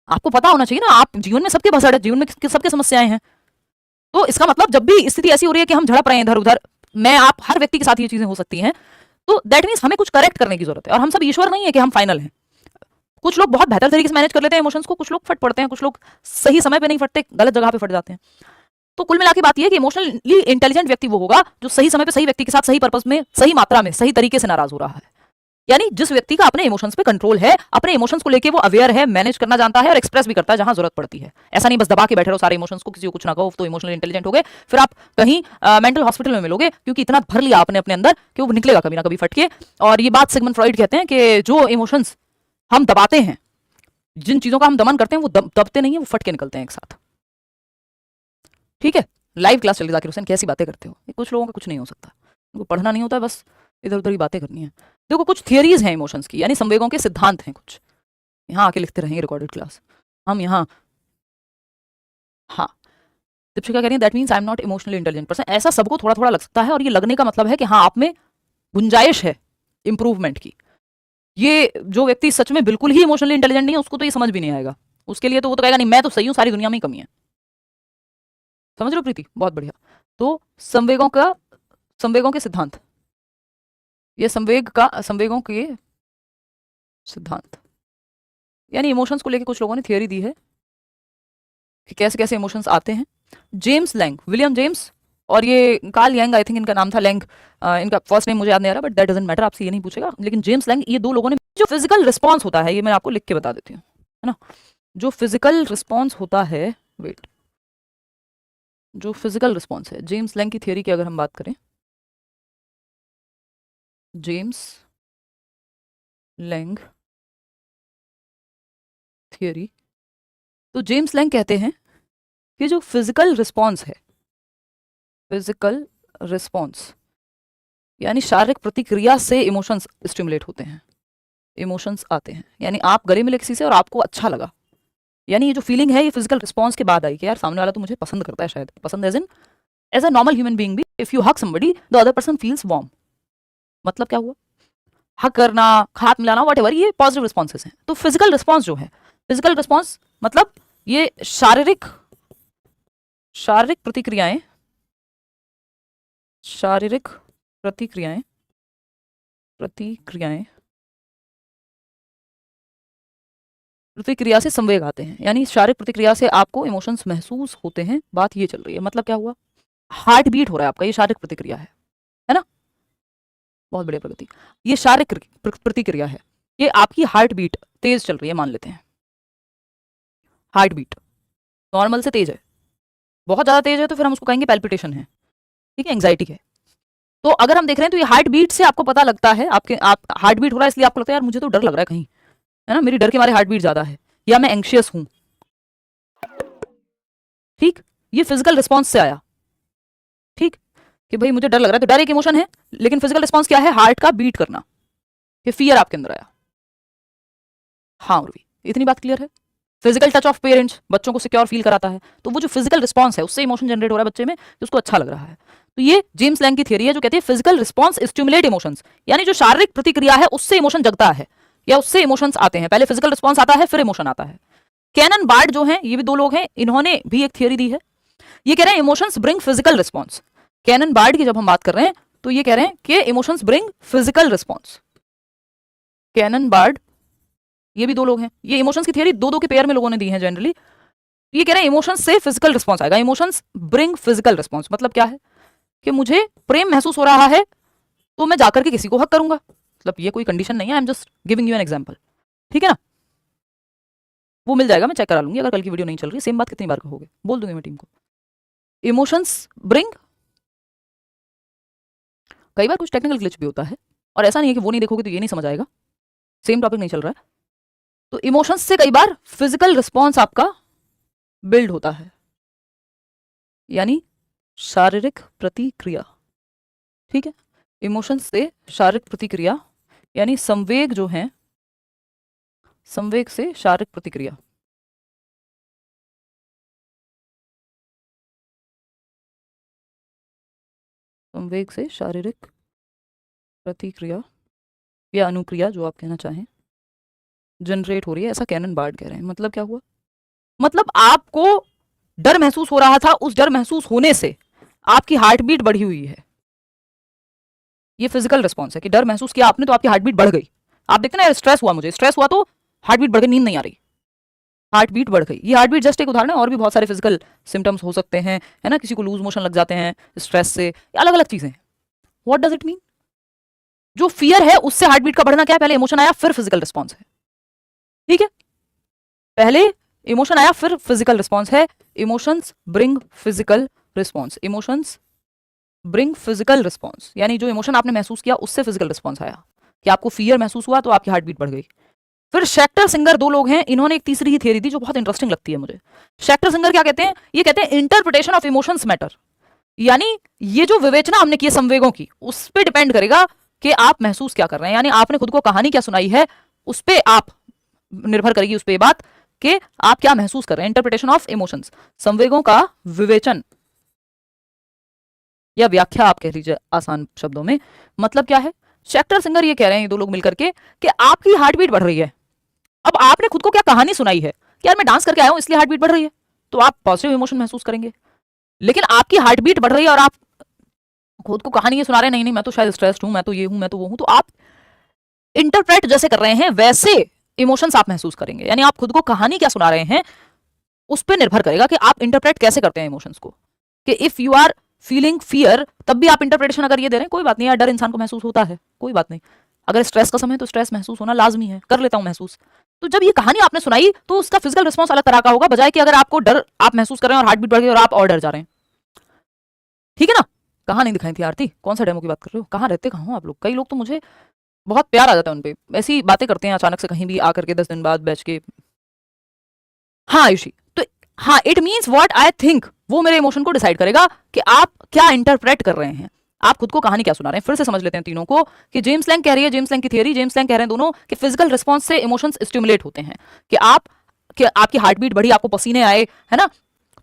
S1: आपको पता होना चाहिए ना, आप जीवन में सबके भसड़ है, जीवन में सबके समस्याएं हैं। तो इसका मतलब जब भी स्थिति ऐसी हो रही है कि हम झड़प रहे हैं इधर उधर, मैं आप हर व्यक्ति के साथ ये चीजें हो सकती हैं, तो दैट मीन्स हमें कुछ करेक्ट करने की जरूरत है। और हम सब ईश्वर नहीं है कि हम फाइनल हैं। कुछ लोग बहुत बेहतर तरीके से मैनेज कर लेते हैं इमोशंस को, कुछ लोग फट पड़ते हैं, कुछ लोग सही समय पे नहीं फटते, गलत जगह पे फट जाते हैं। तो कुल मिला के बात यह है कि इमोशनली इंटेलिजेंट व्यक्ति वो होगा जो सही समय पे सही व्यक्ति के साथ सही पर्पस में सही मात्रा में सही तरीके से नाराज हो रहा है। यानी जिस व्यक्ति का अपने इमोशंस पे कंट्रोल है, अपने इमोशंस को लेके वो अवेयर है, मैनेज करना जानता है और एक्सप्रेस भी करता है जहां जरूरत पड़ती है। ऐसा नहीं बस दबा के बैठे रहो सारे इमोशंस को, किसी को कुछ ना कहो तो इमोशनल इंटेलिजेंट हो गए, फिर आप कहीं मेंटल हॉस्पिटल में मिलोगे, क्योंकि इतना भर लिया आपने अपने अंदर कि वो निकलेगा कभी ना कभी फट के। और ये बात सिगमंड फ्रॉइड कहते हैं कि जो इमोशंस हम दबाते हैं, जिन चीजों का हम दमन करते हैं, वो दबते नहीं है, वो फट के निकलते हैं एक साथ। ठीक है, लाइव क्लास चल रही जाकिर हुसैन, कैसी बातें करते हो। कुछ लोगों का कुछ नहीं हो सकता, उनको पढ़ना नहीं होता है, बस इधर उधर ही बातें करनी है। देखो कुछ थियरीज हैं इमोशंस की, यानी संवेगों के सिद्धांत हैं कुछ, यहाँ आके लिखते रहेंगे रिकॉर्डेड क्लास हम यहाँ। हाँ, दीपिका कह रही है that means I am not emotionally intelligent person. ऐसा सबको थोड़ा थोड़ा लग सकता है, और ये लगने का मतलब है कि हाँ आप में गुंजाइश है इंप्रूवमेंट की। ये जो व्यक्ति सच में बिल्कुल ही इमोशनली इंटेलिजेंट नहीं है, उसको तो ये समझ भी नहीं आएगा। उसके लिए तो वो तो कहेगा नहीं मैं तो सही हूँ, सारी दुनिया में ही कमी है। समझ लो प्रीति, बहुत बढ़िया। तो संवेगों के सिद्धांत, ये संवेगों के सिद्धांत यानी इमोशंस को लेके कुछ लोगों ने थियरी दी है कि कैसे कैसे इमोशंस आते हैं। जेम्स लैंग, विलियम जेम्स और ये कार्ल यंग, आई थिंक इनका नाम था लैंग, इनका फर्स्ट नेम मुझे याद नहीं आ रहा, बट दैट डजंट मैटर, आपसे ये नहीं पूछेगा। लेकिन जेम्स लैंग, ये दो लोगों ने जो फिजिकल रिस्पॉन्स होता है, ये मैं आपको लिख के बता देती हूँ, है ना। जो फिजिकल रिस्पॉन्स होता है, वेट, जो फिजिकल रिस्पॉन्स है, जेम्स लैंग की थियरी की अगर हम बात करें, जेम्स लैंग थियरी, तो जेम्स लैंग कहते हैं कि जो फिजिकल रिस्पॉन्स है, फिजिकल रिस्पॉन्स यानी शारीरिक प्रतिक्रिया से इमोशंस स्टिमुलेट होते हैं, इमोशंस आते हैं। यानी आप गले मिले किसी से और आपको अच्छा लगा, यानी ये जो फीलिंग है ये फिजिकल रिस्पॉन्स के बाद आई कि यार सामने वाला तो मुझे पसंद करता है, शायद पसंद as a normal human being भी, if you hug somebody the other person feels warm. मतलब क्या हुआ, हक करना, हाथ मिलाना, व्हाटएवर, ये पॉजिटिव रिस्पॉन्सेस हैं। तो फिजिकल रिस्पॉन्स जो है, फिजिकल रिस्पॉन्स मतलब ये शारीरिक प्रतिक्रियाएं, शारीरिक प्रतिक्रियाएं प्रतिक्रिया से संवेग आते हैं, यानी शारीरिक प्रतिक्रिया से आपको इमोशंस महसूस होते हैं। बात ये चल रही है, मतलब क्या हुआ, हार्ट बीट हो रहा है आपका, ये शारीरिक प्रतिक्रिया है ना। बहुत बढ़िया प्रगति, ये शारीरिक प्रतिक्रिया है, ये आपकी हार्ट बीट तेज चल रही है, मान लेते हैं हार्ट बीट नॉर्मल से तेज है, बहुत ज्यादा तेज है तो फिर हम उसको कहेंगे पैल्पिटेशन है, ठीक है, एंग्जाइटी है। तो अगर हम देख रहे हैं तो ये हार्ट बीट से आपको पता लगता है, आप हार्ट बीट हो रहा है इसलिए आपको लगता है यार मुझे तो डर लग रहा है कहीं, है ना, मेरी डर के मारे हार्ट बीट ज्यादा है, या मैं एंग्शियस हूं। ठीक, ये फिजिकल रिस्पॉन्स से आया, ठीक, कि भाई मुझे डर लग रहा है, तो डर एक इमोशन है, लेकिन फिजिकल रिस्पॉन्स क्या है, हार्ट का बीट करना, कि फियर आपके अंदर आया। हाँ उर्वी, इतनी बात क्लियर है। फिजिकल टच ऑफ पेरेंट्स बच्चों को सिक्योर फील कराता है, तो वो जो फिजिकल रिस्पॉन्स है उससे इमोशन जनरेट हो रहा है बच्चे में, उसको अच्छा लग रहा है। तो ये जेम्स लैंग की थियरी है जो कहती है फिजिकल रिस्पॉन्स स्टिमुलेट इमोशंस, यानी जो शारीरिक प्रतिक्रिया है उससे इमोशन जगता है या उससे इमोशंस आते हैं। पहले फिजिकल रिस्पॉन्स आता है फिर इमोशन आता है। कैनन बार्ड जो है, ये भी दो लोग हैं, इन्होंने भी एक थियरी दी है, ये कह रहे हैं emotions bring physical response. Cannon Bard की जब हम बात कर रहे हैं तो ये कह रहे हैं कि emotions bring physical response. Cannon Bard, ये भी दो लोग हैं, ये इमोशंस की थियरी दो दो के पेयर में लोगों ने दी है जनरली। ये कह रहे हैं इमोशंस से फिजिकल रिस्पॉन्स आएगा, इमोशंस ब्रिंग फिजिकल रिस्पॉन्स। मतलब क्या है कि मुझे प्रेम महसूस हो रहा है तो मैं जाकर के किसी को हक करूंगा, मतलब ये कोई कंडीशन नहीं है, I am just giving you an example, ठीक है ना। वो मिल जाएगा, मैं चेक करा लूंगी, अगर कल की वीडियो नहीं चल रही, सेम बात कितनी बार कहोगे, बोल दूंगी मैं टीम को। इमोशंस ब्रिंग, कई बार कुछ टेक्निकल ग्लिच भी होता है, और ऐसा नहीं है कि वो नहीं देखोगे तो ये नहीं समझ आएगा, सेम टॉपिक नहीं चल रहा है। तो इमोशंस से कई बार फिजिकल रिस्पॉन्स आपका बिल्ड होता है, यानी शारीरिक प्रतिक्रिया, ठीक है। इमोशंस से शारीरिक प्रतिक्रिया यानी संवेग जो है, संवेग से शारीरिक प्रतिक्रिया, संवेग से शारीरिक प्रतिक्रिया या अनुक्रिया जो आप कहना चाहें, जनरेट हो रही है, ऐसा कैनन बार्ड कह रहे हैं। मतलब क्या हुआ? मतलब आपको डर महसूस हो रहा था, उस डर महसूस होने से आपकी हार्ट बीट बढ़ी हुई है। ये फिजिकल रिस्पॉन्स है कि डर महसूस किया आपने तो आपकी हार्ट बीट बढ़ गई। आप देखते ना, स्ट्रेस हुआ, मुझे स्ट्रेस हुआ तो हार्ट बीट बढ़ गई, नींद नहीं आ रही, हार्ट बीट बढ़ गई। ये हार्ट बीट जस्ट एक उदाहरण है, और भी बहुत सारे फिजिकल सिम्टम्स हो सकते हैं, है ना। किसी को लूज मोशन लग जाते हैं स्ट्रेस से, अलग अलग चीजें। What does it mean? जो फियर है उससे हार्ट बीट का बढ़ना क्या है? पहले इमोशन आया फिर फिजिकल रिस्पॉन्स है, ठीक है। पहले इमोशन आया फिर फिजिकल रिस्पॉन्स है। Emotions bring physical response, emotions bring physical response, यानी जो इमोशन आपने महसूस किया उससे फिजिकल रिस्पॉन्स आया, कि आपको फियर महसूस हुआ तो आपकी हार्ट बीट बढ़ गई। फिर शेक्टर सिंगर, दो लोग हैं, इन्होंने एक तीसरी ही थियरी दी जो बहुत इंटरेस्टिंग लगती है मुझे। शेक्टर सिंगर क्या कहते हैं? ये कहते हैं इंटरप्रिटेशन ऑफ इमोशंस मैटर, यानी ये जो विवेचना हमने की है संवेगों की, उस पर डिपेंड करेगा कि आप महसूस क्या कर रहे हैं। यानी आपने खुद को कहानी क्या सुनाई है, उस पर आप निर्भर करेगी उस पर बात कि आप क्या महसूस कर रहे हैं। इंटरप्रिटेशन ऑफ इमोशंस, संवेगों का विवेचन या व्याख्या आप कह लीजिए आसान शब्दों में। मतलब क्या है? शेक्टर सिंगर ये कह रहे हैं, ये दो लोग मिलकर के, कि आपकी हार्ट बीट बढ़ रही है। अब आपने खुद को क्या कहानी सुनाई है कि यार मैं डांस करके आया हूं इसलिए हार्ट बीट बढ़ रही है, तो आप पॉजिटिव इमोशन महसूस करेंगे। लेकिन आपकी हार्ट बीट बढ़ रही है और आप खुद को कहानी ये सुना रहे हैं, नहीं नहीं मैं तो शायद स्ट्रेस्ड हूं, मैं तो ये हूं, मैं तो वो हूं, तो आप इंटरप्रेट जैसे कर रहे हैं वैसे इमोशंस आप महसूस करेंगे। यानी आप खुद को कहानी क्या सुना रहे हैं उस पर निर्भर करेगा कि आप इंटरप्रेट कैसे करते हैं इमोशंस को। कि if you are feeling fear, तब भी आप इंटरप्रिटेशन अगर ये दे रहे हैं, कोई बात नहीं यार, डर इंसान को महसूस होता है, कोई बात नहीं। अगर स्ट्रेस का समय है तो स्ट्रेस महसूस होना लाजमी है, कर लेता हूं महसूस। तो जब ये कहानी आपने सुनाई तो उसका फिजिकल रिस्पॉन्स अलग तरह का होगा, बजाय कि अगर आपको डर आप महसूस कर रहे हैं और हार्ट बीट बढ़ गई और आप और डर जा रहे हैं, ठीक है ना। कहाँ नहीं दिखाई थी आरती? कौन सा डेमो की बात कर रहे हो? कहाँ रहते कहाँ हो आप लोग? कई लोग तो मुझे बहुत प्यार आ जाता है उनपे, ऐसी बातें करते हैं अचानक से कहीं भी आकर के 10 दिन बाद बैठ के। हाँ आयुषी, तो हाँ, it means what I think, वो मेरे इमोशन को डिसाइड करेगा कि आप क्या इंटरप्रेट कर रहे हैं, आप खुद को कहानी क्या सुना रहे हैं। फिर से समझ लेते हैं तीनों को कि जेम्स लैंग कह रही है, जेम्स लैंग की थियरी, जेम्स लैंग कह रहे हैं दोनों कि फिजिकल रिस्पॉन्स से इमोशंस स्टिमुलेट होते हैं। कि आपकी हार्ट बीट बढ़ी, आपको पसीने आए, है ना,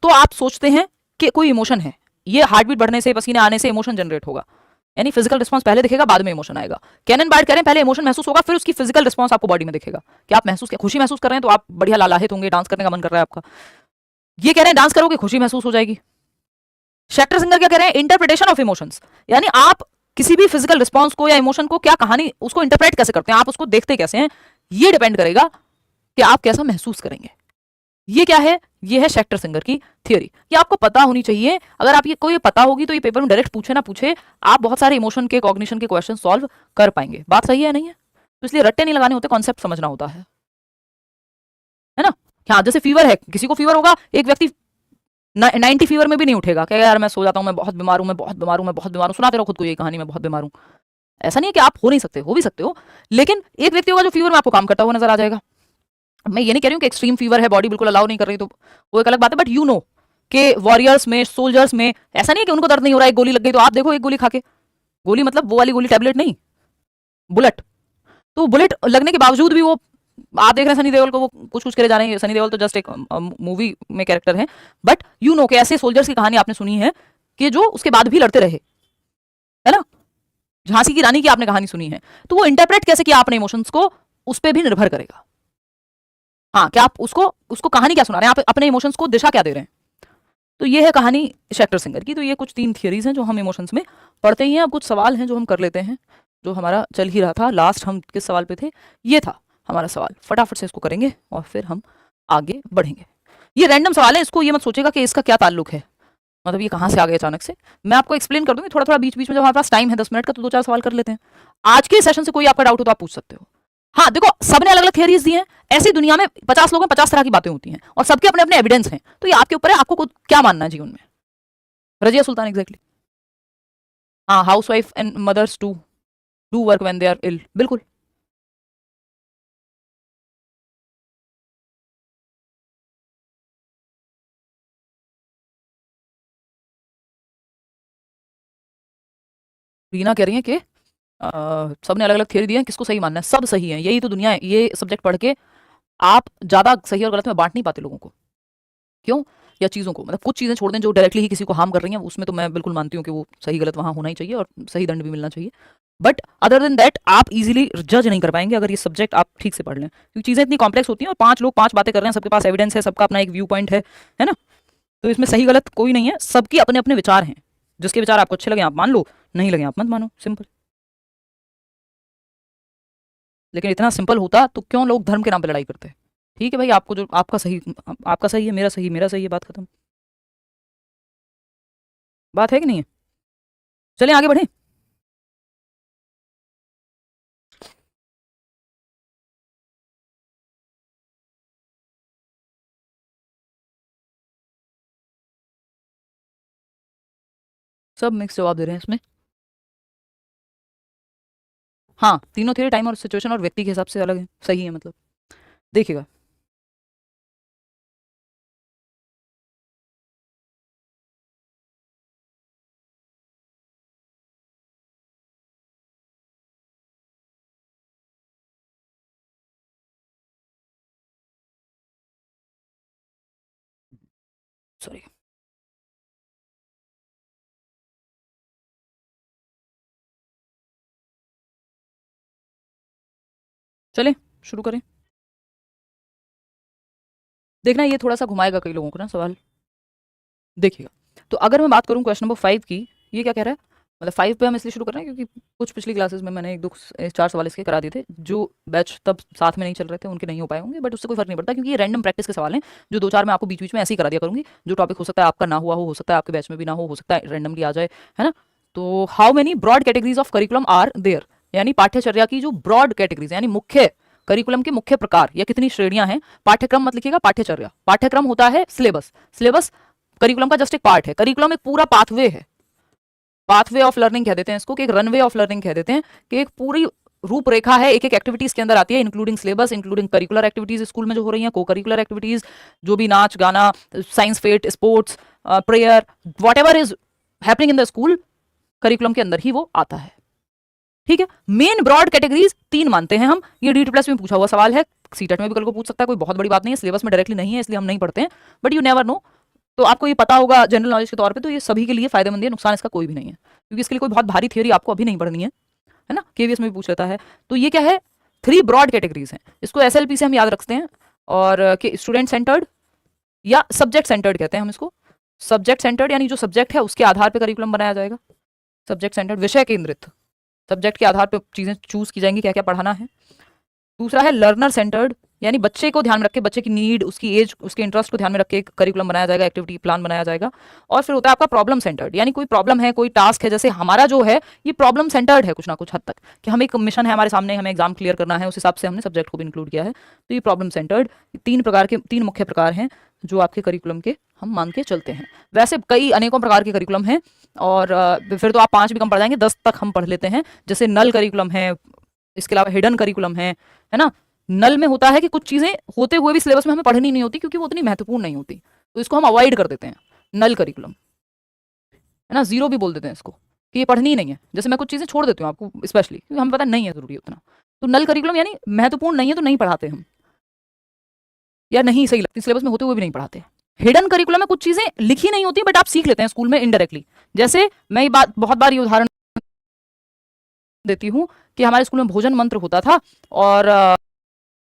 S1: तो आप सोचते हैं कि कोई इमोशन है। ये हार्ट बीट बढ़ने से, पसीने आने से इमोशन जनरेट होगा, यानी फिजिकल रिस्पॉन्स पहले दिखेगा बाद में इमोशन आएगा। कैनन बार्ड कह रहे हैं पहले इमोशन महसूस होगा फिर उसकी फिजिकल रिस्पॉन्स आपको बॉडी में दिखेगा कि आप महसूस, खुशी महसूस कर रहे हैं तो आप बढ़िया लालाहित होंगे, डांस करने का मन कर रहा है आपका। ये कह रहे हैं डांस करोगे खुशी महसूस हो जाएगी। शेक्टर सिंगर क्या कह रहे हैं? इंटरप्रिटेशन ऑफ इमोशंस, यानी आप किसी भी फिजिकल रिस्पॉन्स को या इमोशन को, क्या कहानी, उसको इंटरप्रेट कैसे करते हैं, आप उसको देखते कैसे हैं, ये डिपेंड करेगा कि आप कैसा महसूस करेंगे। ये क्या है? ये है शेक्टर सिंगर की थियरी। ये आपको पता होनी चाहिए। अगर आप ये कोई पता होगी तो ये पेपर में डायरेक्ट पूछे ना पूछे, आप बहुत सारे इमोशन के, कॉग्निशन के क्वेश्चन सॉल्व कर पाएंगे। बात सही है नहीं है? तो इसलिए रट्टे नहीं लगाने होते, कॉन्सेप्ट समझना होता है ना। हाँ, जैसे फीवर है, किसी को फीवर होगा, एक व्यक्ति 90 फीवर में भी नहीं उठेगा, क्या यार मैं सो जाता हूँ, मैं बहुत बीमार हूँ, मैं बहुत बीमार हूँ, मैं बहुत बीमार हूँ, सुनाते रहो खुद को ये कहानी, मैं बहुत बीमार हूँ। ऐसा नहीं है कि आप हो नहीं सकते, हो भी सकते हो, लेकिन एक व्यक्ति होगा जो फीवर में आपको काम करता हुआ नजर आ जाएगा। मैं ये नहीं कह रही हूँ कि एक्सट्रीम फीवर है, बॉडी बिल्कुल अलाउ नहीं कर रही, तो वो एक अलग बात है। बट यू नो कि वॉरियर्स में, सोल्जर्स में ऐसा नहीं है कि उनको दर्द नहीं हो रहा है, एक गोली लग गई तो आप देखो एक गोली खा के, गोली मतलब वो वाली गोली, टैबलेट नहीं, बुलेट, तो बुलेट लगने के बावजूद भी वो, आप देख रहे हैं सनी देओल को, वो कुछ कुछ करे जा रहे हैं। सनी देओल तो जस्ट एक मूवी में कैरेक्टर है, बट यू नो कि ऐसे सोल्जर्स की कहानी आपने सुनी है कि जो उसके बाद भी लड़ते रहे, है ना। झांसी की रानी की आपने कहानी सुनी है, तो वो इंटरप्रेट कैसे किया आपने इमोशंस को, उस पर भी निर्भर करेगा। हाँ, क्या आप उसको कहानी क्या सुना रहे हैं, आप अपने इमोशंस को दिशा क्या दे रहे हैं। तो ये है कहानी शेक्टर सिंगर की। तो ये कुछ 3 थियरीज हैं जो हम इमोशंस में पढ़ते ही हैं। अब कुछ सवाल हैं जो हम कर लेते हैं, जो हमारा चल ही रहा था। लास्ट हम किस सवाल पे थे? ये था हमारा सवाल, फटाफट से इसको करेंगे और फिर हम आगे बढ़ेंगे। ये रैंडम सवाल है, इसको ये मत सोचेगा कि इसका क्या ताल्लुक है, मतलब ये कहाँ से आ गया अचानक से। मैं आपको एक्सप्लेन कर दूंगी थोड़ा थोड़ा बीच बीच में, जब हमारे पास टाइम है 10 मिनट का, तो 2-4 सवाल कर लेते हैं। आज के सेशन से कोई आपका डाउट हो तो आप पूछ सकते हो। हाँ देखो, सबने अलग अलग थियरीज दी हैं, ऐसी दुनिया में 50 लोगों में 50 तरह की बातें होती हैं और सबके अपने अपने एविडेंस हैं, तो ये आपके ऊपर है, आपको खुद क्या मानना है जीवन में। रजिया सुल्तान, एग्जैक्टली। हाँ, housewife and mothers to do work when they are ill, बिल्कुल। रीना कह रही है कि सबने अलग अलग थियरी दी है, किसको सही मानना है, सब सही है, यही तो दुनिया है। ये सब्जेक्ट पढ़ के आप ज्यादा सही और गलत में बांट नहीं पाते लोगों को, क्यों, या चीज़ों को, मतलब कुछ चीज़ें छोड़ दें जो डायरेक्टली ही किसी को हार्म कर रही हैं, उसमें तो मैं बिल्कुल मानती हूँ कि वो सही गलत वहाँ होना ही चाहिए और सही दंड भी मिलना चाहिए। बट अदर देन दैट आप इजीली जज नहीं कर पाएंगे अगर ये सब्जेक्ट आप ठीक से पढ़ लें, क्योंकि चीज़ें इतनी कॉम्प्लेक्स होती हैं और 5 लोग 5 बातें कर रहे हैं, सबके पास एविडेंस है, सबका अपना एक व्यू पॉइंट है ना। तो इसमें सही गलत कोई नहीं है, सबकी अपने अपने विचार हैं। जिसके विचार आपको अच्छे लगे आप मान लो, नहीं लगे आप मत मानो, सिंपल। लेकिन इतना सिंपल होता तो क्यों लोग धर्म के नाम पे लड़ाई करते हैं। ठीक है भाई, आपको जो आपका सही है, मेरा सही है, बात खत्म। बात है कि नहीं है? चलें आगे बढ़ें। सब मिक्स जवाब दे रहे हैं इसमें। हाँ, तीनों थियरी टाइम और सिचुएशन और व्यक्ति के हिसाब से अलग है, सही है मतलब। देखिएगा, सॉरी। चलें शुरू करें। देखना ये थोड़ा सा घुमाएगा कई लोगों को ना सवाल। देखिएगा, तो अगर मैं बात करूं क्वेश्चन नंबर 5 की, ये क्या कह रहा है, मतलब 5 पे हम इसलिए शुरू कर रहे हैं क्योंकि कुछ पिछली क्लासेस में मैंने 1 2 4 सवाल इसके करा दिए थे, जो बैच तब साथ में नहीं चल रहे थे उनके नहीं हो पाए होंगे, बट उससे कोई फर्क नहीं पड़ता क्योंकि ये रैंडम प्रैक्टिस के सवाल हैं, जो 2 4 मैं आपको बीच बीच में ऐसे ही करा दिया करूंगी। जो टॉपिक हो सकता है आपका ना हुआ हो सकता है आपके बैच में भी ना हो सकता है रैंडमली आ जाए, है ना। तो how many broad categories of curriculum are there, यानी पाठ्यचर्या की जो ब्रॉड कैटेगरीज यानी मुख्य करिकुलम के मुख्य प्रकार या कितनी श्रेणियां हैं। पाठ्यक्रम मत लिखिएगा, पाठ्यचर्या। पाठ्यक्रम होता है सिलेबस, सिलेबस करिकुलम का जस्ट एक पार्ट है। करिकुलम एक पूरा पाथवे है, पाथवे ऑफ लर्निंग कह देते हैं इसको, कि एक रनवे ऑफ लर्निंग कह देते हैं, कि एक पूरी रूपरेखा है, एक एक एक्टिविटीज के अंदर आती है, including syllabus, including curricular activities school में जो हो रही हैं, को करिकुलर एक्टिविटीज, जो भी नाच गाना, science fete, sports, prayer, whatever is happening in the school, curriculum के अंदर ही वो आता है। ठीक है, मेन ब्रॉड कैटेगरीज 3 मानते हैं हम। ये डीटी प्लस में पूछा हुआ सवाल है, सीटेट में भी कल को पूछ सकता है, कोई बहुत बड़ी बात नहीं है, सिलेबस में डायरेक्टली नहीं है इसलिए हम नहीं पढ़ते हैं, बट यू नेवर नो। तो आपको ये पता होगा जनरल नॉलेज के तौर पे, तो ये सभी के लिए फायदेमंद है, नुकसान इसका कोई भी नहीं है, क्योंकि इसके लिए कोई बहुत भारी थियरी आपको अभी नहीं पढ़नी है ना। केवीएस में भी पूछ लेता है। तो ये क्या है, 3 ब्रॉड कैटेगरीज हैं, इसको एसएलपी से हम याद रखते हैं, और कि स्टूडेंट सेंटर्ड या सब्जेक्ट सेंटर्ड कहते हैं हम इसको। सब्जेक्ट सेंटर्ड यानी जो सब्जेक्ट है उसके आधार पर करिकुलम बनाया जाएगा। सब्जेक्ट सेंटर्ड, विषय केंद्रित, सब्जेक्ट के आधार पर चीजें चूज की जाएंगी, क्या क्या पढ़ाना है। दूसरा है लर्नर सेंटर्ड, यानी बच्चे को ध्यान में रख के, बच्चे की नीड, उसकी एज, उसके इंटरेस्ट को ध्यान में रख के करिकुलम बनाया जाएगा, एक्टिविटी प्लान बनाया जाएगा। और फिर होता है आपका प्रॉब्लम सेंटर्ड, यानी कोई प्रॉब्लम है, कोई टास्क है, जैसे हमारा जो है ये प्रॉब्लम सेंटर्ड है कुछ ना कुछ हद तक, कि हम एक मिशन है हमारे सामने, हमें एग्जाम क्लियर करना है, उस हिसाब से हमने सब्जेक्ट को भी इंक्लूड किया है। तो ये प्रॉब्लम सेंटर्ड, 3 मुख्य प्रकार हैं जो आपके करिकुलम के हम मान के चलते हैं। वैसे कई अनेकों प्रकार के करिकुलम हैं, और फिर तो आप 5 भी कम पढ़ जाएंगे, 10 तक हम पढ़ लेते हैं। जैसे नल करिकुलम है, इसके अलावा हिडन करिकुलम है ना। नल में होता है कि कुछ चीजें होते हुए भी सिलेबस में हमें पढ़नी नहीं होती क्योंकि वो उतनी महत्वपूर्ण नहीं होती, तो इसको हम अवॉइड कर देते हैं, नल करिकुलम, है ना। 0 भी बोल देते हैं इसको, कि ये पढ़नी ही नहीं है। जैसे मैं कुछ चीजें छोड़ देती हूँ आपको स्पेशली, क्योंकि हमें पता नहीं है जरूरी उतना, तो नल करिकुलम यानी महत्वपूर्ण नहीं है तो नहीं पढ़ाते हम, या नहीं सही लगती सिलेबस में होते हुए भी नहीं पढ़ाते। हिडन करिकुलम में कुछ चीजें लिखी नहीं होती बट आप सीख लेते हैं स्कूल में इनडायरेक्टली। जैसे मैं ये बात बहुत बार ये उदाहरण देती हूँ कि हमारे स्कूल में भोजन मंत्र होता था, और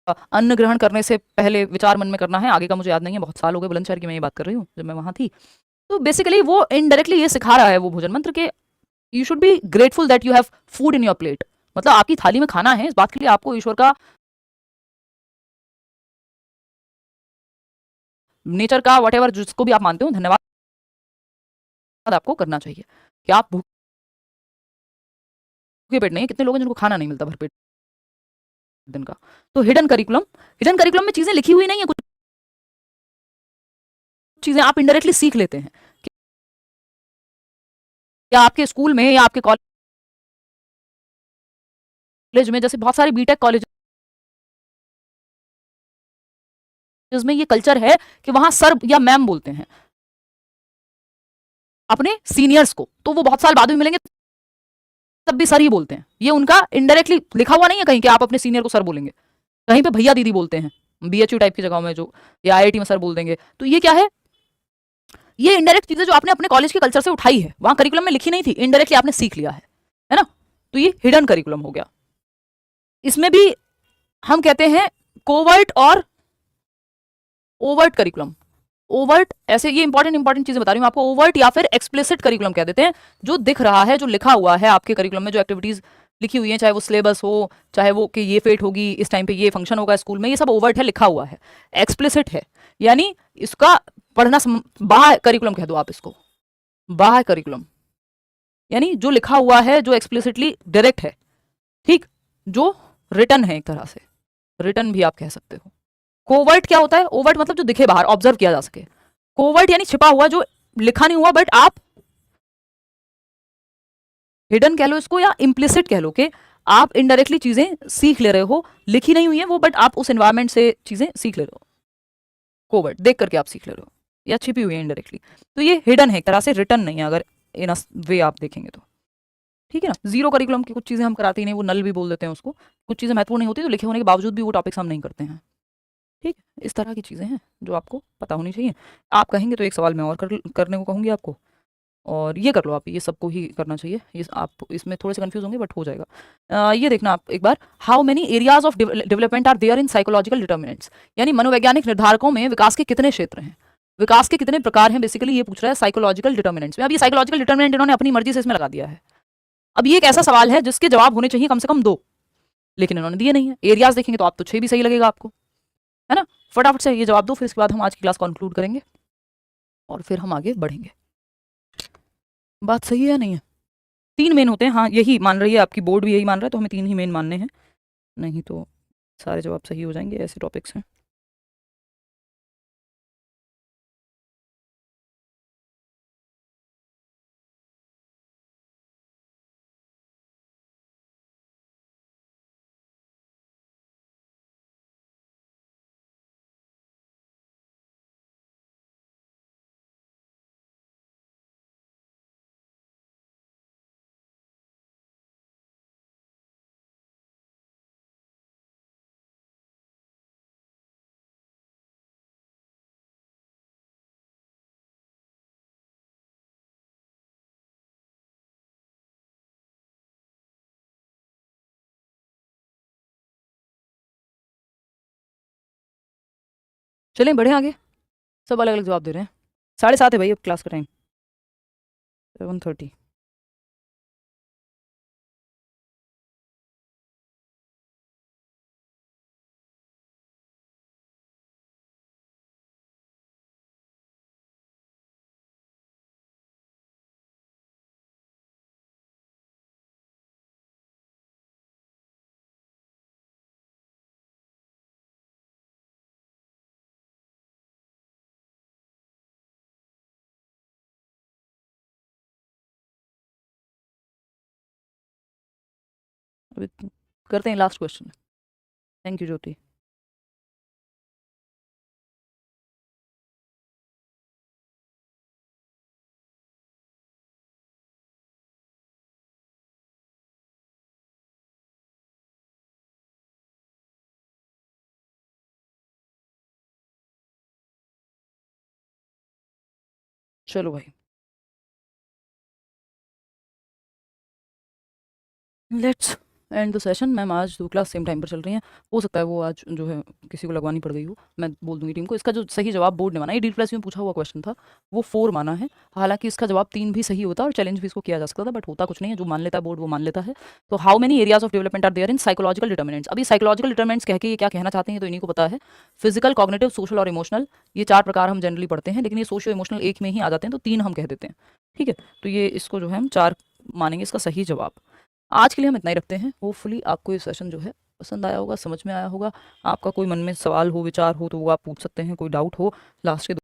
S1: अन्न ग्रहण करने से पहले विचार मन में करना है, आगे का मुझे याद नहीं है, बहुत साल हो गए बुलंदशहर की मैं ये बात कर रही हूँ जब मैं वहां थी। तो बेसिकली वो इनडायरेक्टली ये सिखा रहा है वो भोजन मंत्र के, you should be grateful that you have food in your plate, मतलब आपकी थाली में खाना है, इस बात के लिए आपको ईश्वर का, नेचर का, वट एवर जिसको भी आप मानते हो, धन्यवाद आपको करना चाहिए कि आप भूखे पेट नहीं है। कितने लोग हैं जिनको खाना नहीं मिलता भरपेट दिन का। तो हिडन करिकुलम में चीजें लिखी हुई नहीं है, कुछ चीजें आप इनडायरेक्टली सीख लेते हैं, या आपके स्कूल में या आपके कॉलेज में, जैसे बहुत सारे बीटेक कॉलेज में ये कल्चर है कि वहां सर या मैम बोलते हैं अपने सीनियर्स को, तो वो बहुत साल बाद में मिलेंगे तब भी सर ही बोलते हैं। ये उनका इनडायरेक्टली लिखा हुआ नहीं है कहीं कि आप अपने सीनियर को सर बोलेंगे, कहीं पे भैया दीदी बोलते हैं बीएचयू टाइप की जगहों में, जो या आईआईटी में सर बोल देंगे। तो ये क्या है, ये इनडायरेक्ट चीजें जो आपने अपने कॉलेज के कल्चर से उठाई है, वहां करिकुलम में लिखी नहीं थी, इनडायरेक्टली आपने सीख लिया है ना। तो ये हिडन करिकुलम हो गया। इसमें भी हम कहते हैं कोवर्ट और ओवर्ट करिकुलम। ओवर्ट ऐसे, ये इंपॉर्टेंट चीजें बता रही हूँ आपको। ओवर्ट या फिर एक्सप्लिसिट करिकुलम कह देते हैं, जो दिख रहा है, जो लिखा हुआ है आपके करिकुलम में, जो एक्टिविटीज लिखी हुई है, चाहे वो सिलेबस हो, चाहे वो कि ये फेट होगी, इस टाइम पे ये फंक्शन होगा स्कूल में, ये सब ओवर्ट है, लिखा हुआ है। एक्सप्लिसिट है यानी इसका पढ़ना बाह्य करिकुलम कह दो आप इसको, बाह्य करिकुलम यानी जो लिखा हुआ है, जो एक्सप्लिसिटली डायरेक्ट है, ठीक, जो रिटन है, एक तरह से रिटन भी आप कह सकते हो। कोवर्ट क्या होता है? ओवर्ट मतलब जो दिखे बाहर, ऑब्जर्व किया जा सके। कोवर्ट यानी छिपा हुआ, जो लिखा नहीं हुआ बट आप, हिडन कह लो इसको या इम्प्लिसिट कह लो, कि आप इनडायरेक्टली चीजें सीख ले रहे हो, लिखी नहीं हुई है वो, बट आप उस एनवायरमेंट से चीजें सीख ले रहे हो। कोवर्ट देख करके आप सीख ले रहे हो, या छिपी हुई है इनडायरेक्टली, तो ये हिडन है एक तरह से, रिटन नहीं है, अगर इन वे आप देखेंगे तो। ठीक है ना। जीरो करिकुलम की कुछ चीजें हम कराते ही नहीं, वो नल भी बोल देते हैं उसको, कुछ चीजें महत्वपूर्ण नहीं होती तो लिखे होने के बावजूद भी वो टॉपिक्स हम नहीं करते हैं। ठीक, इस तरह की चीज़ें हैं जो आपको पता होनी चाहिए। आप कहेंगे तो एक सवाल मैं और करने को कहूँगी आपको, और ये कर लो आप, ये सबको ही करना चाहिए। ये आप इसमें थोड़े से कंफ्यूज होंगे बट हो जाएगा। ये देखना आप एक बार, how many areas of development are there in psychological determinants, यानी मनोवैज्ञानिक निर्धारकों में विकास के कितने क्षेत्र हैं, विकास के कितने प्रकार हैं, बेसिकली ये पूछ रहा है साइकोलॉजिकल डिटर्मिनेंट्स में। अब ये साइकोलॉजिकल डिटर्मिनेंट इन्होंने अपनी मर्जी से इसमें लगा दिया है। अब ये एक ऐसा सवाल है जिसके जवाब होने चाहिए कम से कम 2, लेकिन इन्होंने दिए नहीं है। एरियाज देखेंगे तो आप तो 6 भी सही लगेगा आपको, है ना। फटाफट से ये जवाब दो, फिर इसके बाद हम आज की क्लास कंक्लूड करेंगे और फिर हम आगे बढ़ेंगे। बात सही है या नहीं है? 3 मेन होते हैं, हाँ यही मान रही है आपकी बोर्ड भी, यही मान रहा है, तो हमें 3 ही मेन मानने हैं, नहीं तो सारे जवाब सही हो जाएंगे, ऐसे टॉपिक्स हैं। चलें बढ़े आगे, सब अलग अलग जवाब दे रहे हैं। 7:30 है भाई अब क्लास का टाइम, 7:30। अभी करते हैं लास्ट क्वेश्चन। थैंक यू ज्योति। चलो भाई, let's end the session. Ma'am आज 2 क्लास सेम टाइम पर चल रही हैं, हो सकता है वो आज जो है किसी को लगवानी पड़ गई हो, मैं बोल दूंगी टीम को। इसका जो सही जवाब बोर्ड ने माना, ये D+ में पूछा हुआ क्वेश्चन था, वो 4 माना है। हालांकि इसका जवाब 3 भी सही होता और चैलेंज भी इसको किया जा सकता था, बट होता कुछ नहीं है, जो मान लेता है बोर्ड वो मान लेता है। तो how many areas of development are there in psychological determinants. अभी साइकोलॉजिकल डिटर्मिनेंट्स कह के ये क्या कहना चाहते हैं तो इन्हीं को पता है। फिजिकल, कॉग्निटिव, सोशल और इमोशनल, ये 4 प्रकार हम जनरली पढ़ते हैं, लेकिन ये सोशो इमोशनल एक में ही आ जाते हैं, तो 3 हम कह देते हैं। ठीक है, तो ये इसको जो है हम 4 मानेंगे इसका सही जवाब। आज के लिए हम इतना ही रखते हैं। होपफुली आपको ये सेशन जो है पसंद आया होगा, समझ में आया होगा। आपका कोई मन में सवाल हो, विचार हो, तो वो आप पूछ सकते हैं, कोई डाउट हो लास्ट के